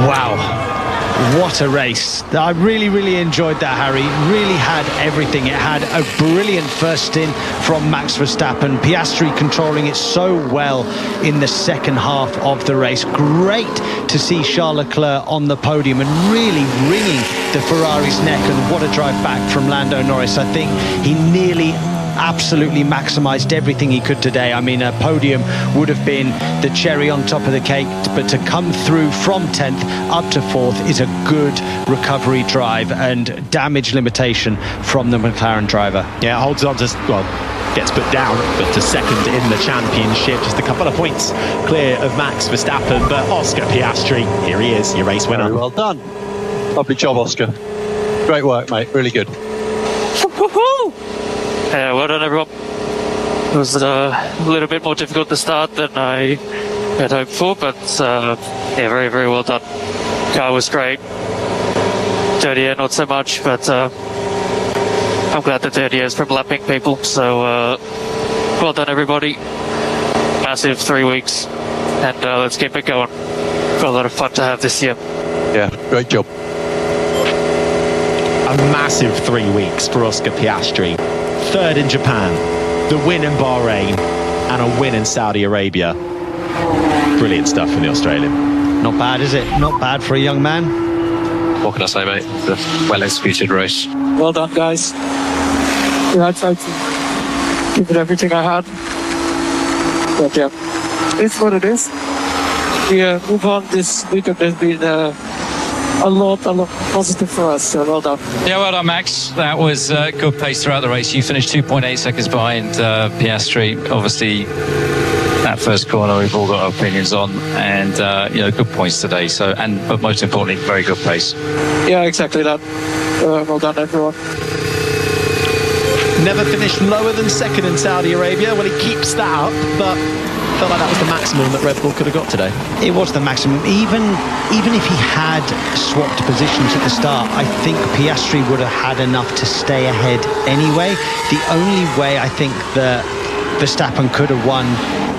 Wow. What a race. I really enjoyed that, Harry. Really had everything. It had a brilliant first stint from Max Verstappen. Piastri controlling it so well in the second half of the race. Great to see Charles Leclerc on the podium and really wringing the Ferrari's neck, and what a drive back from Lando Norris. I think he nearly absolutely maximised everything he could today. I mean, a podium would have been the cherry on top of the cake, but to come through from 10th up to 4th is a good recovery drive and damage limitation from the McLaren driver. Yeah, holds on to, well, gets put down, but to second in the championship, just a couple of points clear of Max Verstappen. But Oscar Piastri, here he is, your race winner. Very well done. Lovely job, Oscar. Great work, mate. Really good. Well done, everyone. It was a little bit more difficult to start than I had hoped for, but very, very well done. Car was great. Dirty air, not so much, but I'm glad the dirty air is from lapping people. So well done, everybody. Massive 3 weeks, and let's keep it going. Got a lot of fun to have this year. Yeah, great job. A massive 3 weeks for Oscar Piastri. Third in Japan, the win in Bahrain, and a win in Saudi Arabia. Brilliant stuff for the Australian. Not bad, is it? Not bad for a young man. What can I say, mate? The well-executed race. Well done, guys. Yeah, I tried to give it everything I had. But yeah, it's what it is. We move on this weekend. There's been a lot positive for us, so well done. Yeah, well done, Max. That was good pace throughout the race. You finished 2.8 seconds behind Piastri. Obviously, that first corner we've all got opinions on, and good points today. So, but most importantly, very good pace. Yeah, exactly that. Well done, everyone. Never finished lower than second in Saudi Arabia. Well, he keeps that up, but felt like that was the maximum that Red Bull could have got today. It was the maximum. Even if he had swapped positions at the start, I think Piastri would have had enough to stay ahead anyway. The only way I think that Verstappen could have won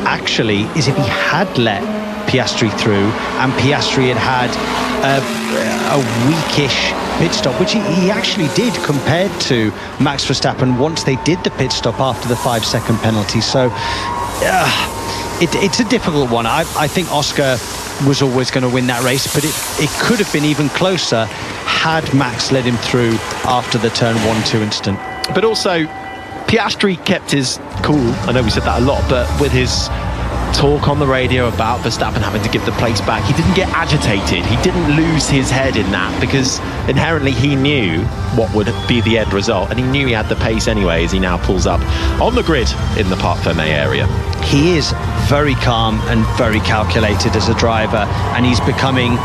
actually is if he had let Piastri through, and Piastri had a weakish pit stop, which he actually did compared to Max Verstappen once they did the pit stop after the 5-second penalty. So it's a difficult one. I think Oscar was always going to win that race, but it could have been even closer had Max led him through after the turn 1-2 incident. But also, Piastri kept his cool. I know we said that a lot, but with his talk on the radio about Verstappen having to give the place back, he didn't get agitated. He didn't lose his head in that, because inherently he knew what would be the end result, and he knew he had the pace anyway as he now pulls up on the grid in the Parc Fermé area. He is very calm and very calculated as a driver, and he's becoming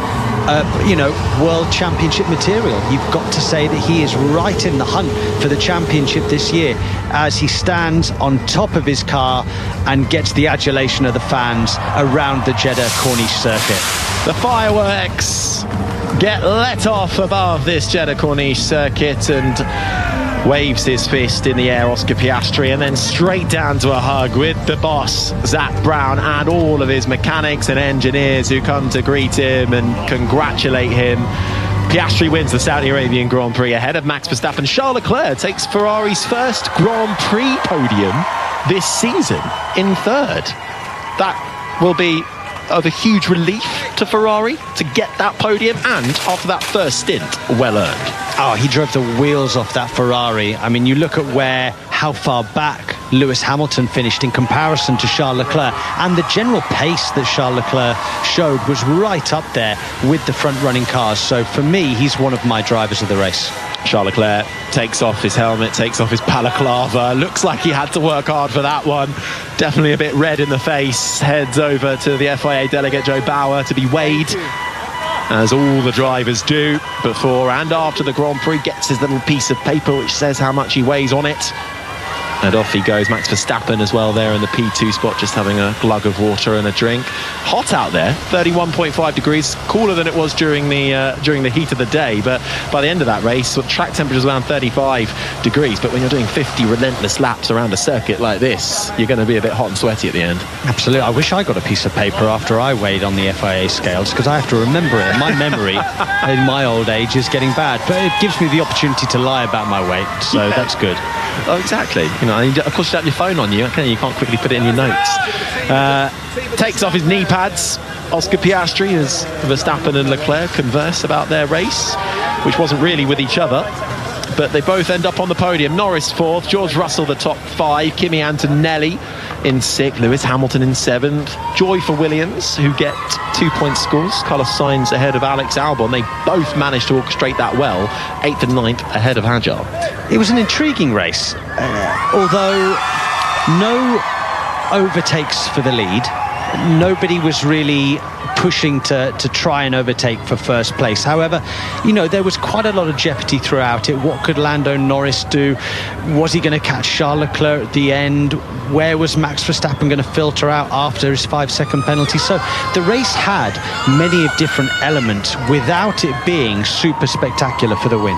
world championship material. You've got to say that he is right in the hunt for the championship this year as he stands on top of his car and gets the adulation of the fans around the Jeddah Corniche circuit. The fireworks get let off above this Jeddah Corniche circuit, and waves his fist in the air, Oscar Piastri, and then straight down to a hug with the boss, Zak Brown, and all of his mechanics and engineers who come to greet him and congratulate him. Piastri wins the Saudi Arabian Grand Prix ahead of Max Verstappen. Charles Leclerc takes Ferrari's first Grand Prix podium this season in third. That will be of a huge relief to Ferrari to get that podium, and after that first stint, well earned. Oh, he drove the wheels off that Ferrari. I mean, you look at how far back Lewis Hamilton finished in comparison to Charles Leclerc, and the general pace that Charles Leclerc showed was right up there with the front-running cars. So for me, he's one of my drivers of the race. Charles Leclerc takes off his helmet, takes off his balaclava. Looks like he had to work hard for that one. Definitely a bit red in the face. Heads over to the FIA delegate Joe Bauer to be weighed, as all the drivers do before and after the Grand Prix. Gets his little piece of paper which says how much he weighs on it. And off he goes. Max Verstappen as well there in the P2 spot, just having a glug of water and a drink. Hot out there, 31.5 degrees, cooler than it was during the heat of the day, but by the end of that race, track temperature was around 35 degrees. But when you're doing 50 relentless laps around a circuit like this, you're going to be a bit hot and sweaty at the end. Absolutely. I wish I got a piece of paper after I weighed on the FIA scales, because I have to remember it. My memory in my old age is getting bad, but it gives me the opportunity to lie about my weight, so that's good. Oh, exactly. Of course, you have your phone on you. Okay, you can't quickly put it in your notes. Takes off his knee pads. Oscar Piastri, as Verstappen and Leclerc converse about their race, which wasn't really with each other, but they both end up on the podium. Norris fourth, George Russell the top five, Kimi Antonelli in sixth, Lewis Hamilton in seventh. Joy for Williams, who get 2-point scores. Carlos Sainz ahead of Alex Albon. They both managed to orchestrate that well. 8th and 9th ahead of Hajar. It was an intriguing race, although no overtakes for the lead. Nobody was really pushing to try and overtake for first place. However, there was quite a lot of jeopardy throughout it. What could Lando Norris do? Was he going to catch Charles Leclerc at the end? Where was Max Verstappen going to filter out after his 5-second penalty? So the race had many different elements without it being super spectacular for the win.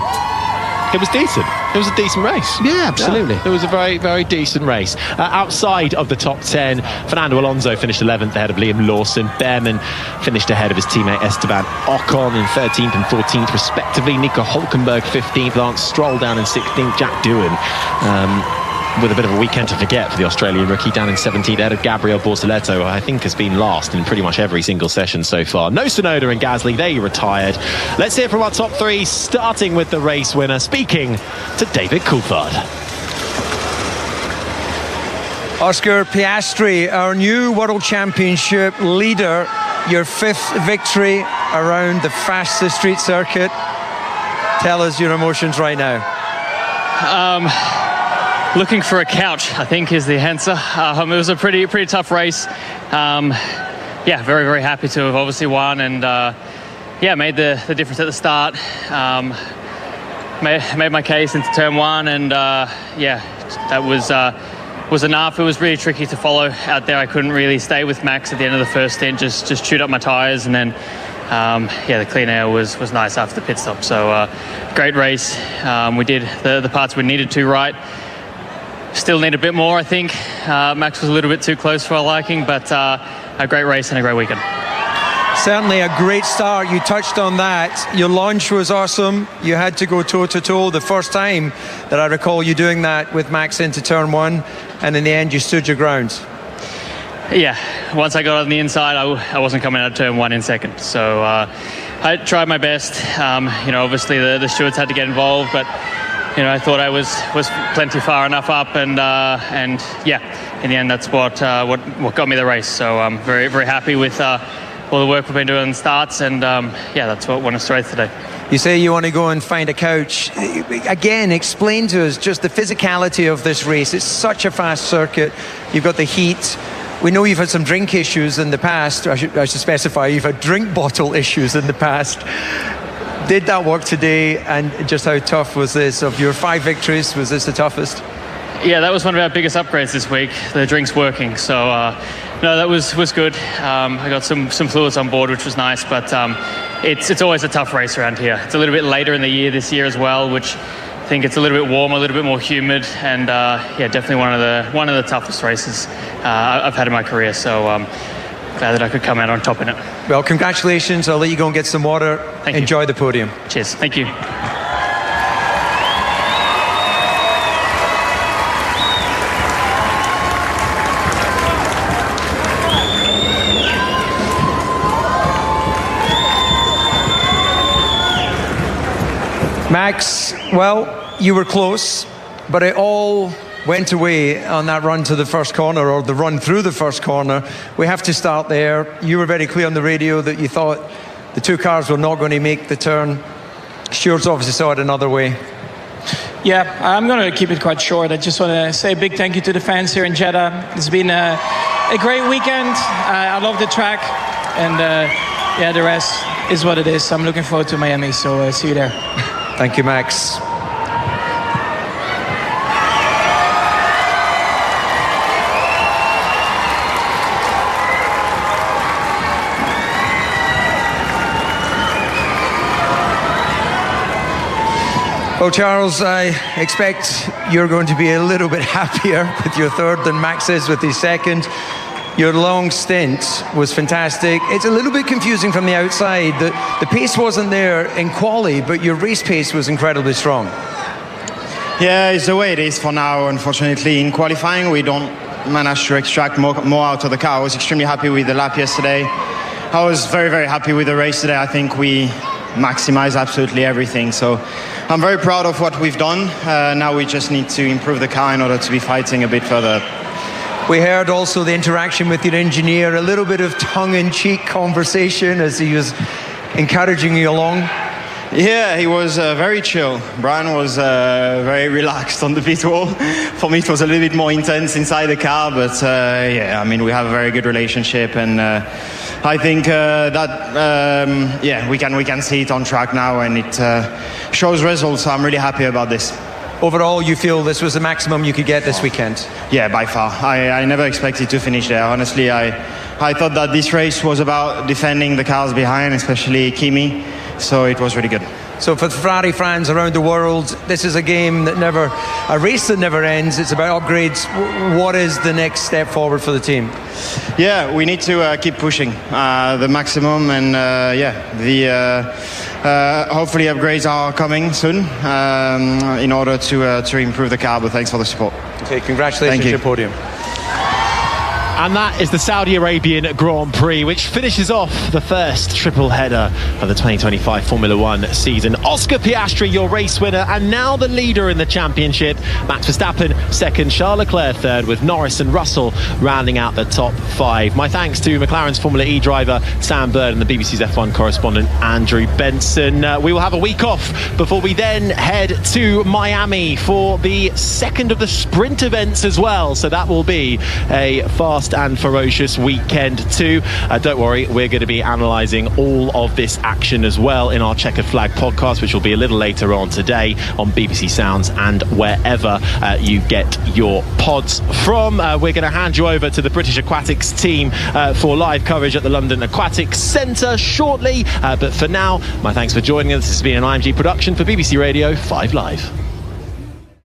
It was decent. It was a decent race. Yeah, absolutely. Yeah, it was a very, very decent race. Outside of the top 10, Fernando Alonso finished 11th ahead of Liam Lawson. Behrman finished ahead of his teammate Esteban Ocon in 13th and 14th, respectively. Nico Hulkenberg 15th, Lance Stroll down in 16th, Jack Doohan with a bit of a weekend to forget for the Australian rookie, down in 17th ahead of Gabriel Bortoleto, I think has been last in pretty much every single session so far. No Tsunoda and Gasly, they retired. Let's hear from our top three, starting with the race winner, speaking to David Coulthard. Oscar Piastri, our new World Championship leader, your 5th victory around the fastest street circuit. Tell us your emotions right now. Looking for a couch, I think, is the answer. It was a pretty tough race. Very, very happy to have obviously won and made the difference at the start. Made my case into turn 1 and that was enough. It was really tricky to follow out there. I couldn't really stay with Max at the end of the first stint, just chewed up my tyres, and then the clean air was nice after the pit stop. So great race. We did the parts we needed to right. Still need a bit more, I think. Max was a little bit too close for our liking, but a great race and a great weekend. Certainly a great start. You touched on that. Your launch was awesome. You had to go toe-to-toe. The first time that I recall you doing that with Max into turn 1, and in the end you stood your ground. Yeah, once I got on the inside, I wasn't coming out of turn 1 in second. So I tried my best. Obviously the stewards had to get involved, but I thought I was plenty far enough up, and in the end, that's what got me the race. So I'm very, very happy with all the work we've been doing on the starts, and that's what won us the race today. You say you want to go and find a couch. Again, explain to us just the physicality of this race. It's such a fast circuit. You've got the heat. We know you've had some drink issues in the past. I should specify you've had drink bottle issues in the past. Did that work today, and just how tough was this? Of your 5 victories, was this the toughest? Yeah, that was one of our biggest upgrades this week, the drinks working. So, no, that was good. I got some fluids on board, which was nice, but it's always a tough race around here. It's a little bit later in the year this year as well, which I think it's a little bit warmer, a little bit more humid, and definitely one of the toughest races I've had in my career. So glad that I could come out on top in it. Well, congratulations. I'll let you go and get some water. Enjoy the podium. Cheers. Thank you. Max, well, you were close, but it all went away on that run to the first corner, or the run through the first corner. We have to start there. You were very clear on the radio that you thought the 2 cars were not going to make the turn. Stewards obviously saw it another way. Yeah, I'm going to keep it quite short. I just want to say a big thank you to the fans here in Jeddah. It's been a great weekend. I love the track, and the rest is what it is. I'm looking forward to Miami, so see you there. Thank you, Max. Well, Charles, I expect you're going to be a little bit happier with your 3rd than Max is with his 2nd. Your long stint was fantastic. It's a little bit confusing from the outside. The pace wasn't there in quali, but your race pace was incredibly strong. Yeah, it's the way it is for now, unfortunately. In qualifying, we don't manage to extract more out of the car. I was extremely happy with the lap yesterday. I was very, very happy with the race today. I think we maximized absolutely everything. So I'm very proud of what we've done. Now we just need to improve the car in order to be fighting a bit further. We heard also the interaction with your engineer, a little bit of tongue-in-cheek conversation as he was encouraging you along. Yeah, he was very chill. Brian was very relaxed on the pit wall. For me, it was a little bit more intense inside the car, but yeah, I mean, we have a very good relationship, and I think that yeah, we can see it on track now, and it shows results. So I'm really happy about this. Overall, you feel this was the maximum you could get this weekend? Yeah, by far. I never expected to finish there. Honestly, I thought that this race was about defending the cars behind, especially Kimi. So it was really good. So for Ferrari fans around the world, this is a race that never ends. It's about upgrades. What is the next step forward for the team? Yeah, we need to keep pushing the maximum, and yeah, hopefully upgrades are coming soon in order to improve the car. But thanks for the support. Okay, congratulations on your podium. And that is the Saudi Arabian Grand Prix, which finishes off the first triple header of the 2025 Formula One season. Oscar Piastri, your race winner, and now the leader in the championship. Max Verstappen second, Charles Leclerc third, with Norris and Russell rounding out the top five. My thanks to McLaren's Formula E driver Sam Bird and the BBC's F1 correspondent Andrew Benson. We will have a week off before we then head to Miami for the second of the sprint events as well. So that will be a fast and ferocious weekend too. Don't worry, we're going to be analysing all of this action as well in our Checkered Flag podcast, which will be a little later on today on BBC Sounds and wherever you get your pods from. We're going to hand you over to the British Aquatics team for live coverage at the London Aquatics Centre shortly. But for now, my thanks for joining us. This has been an IMG production for BBC Radio 5 Live.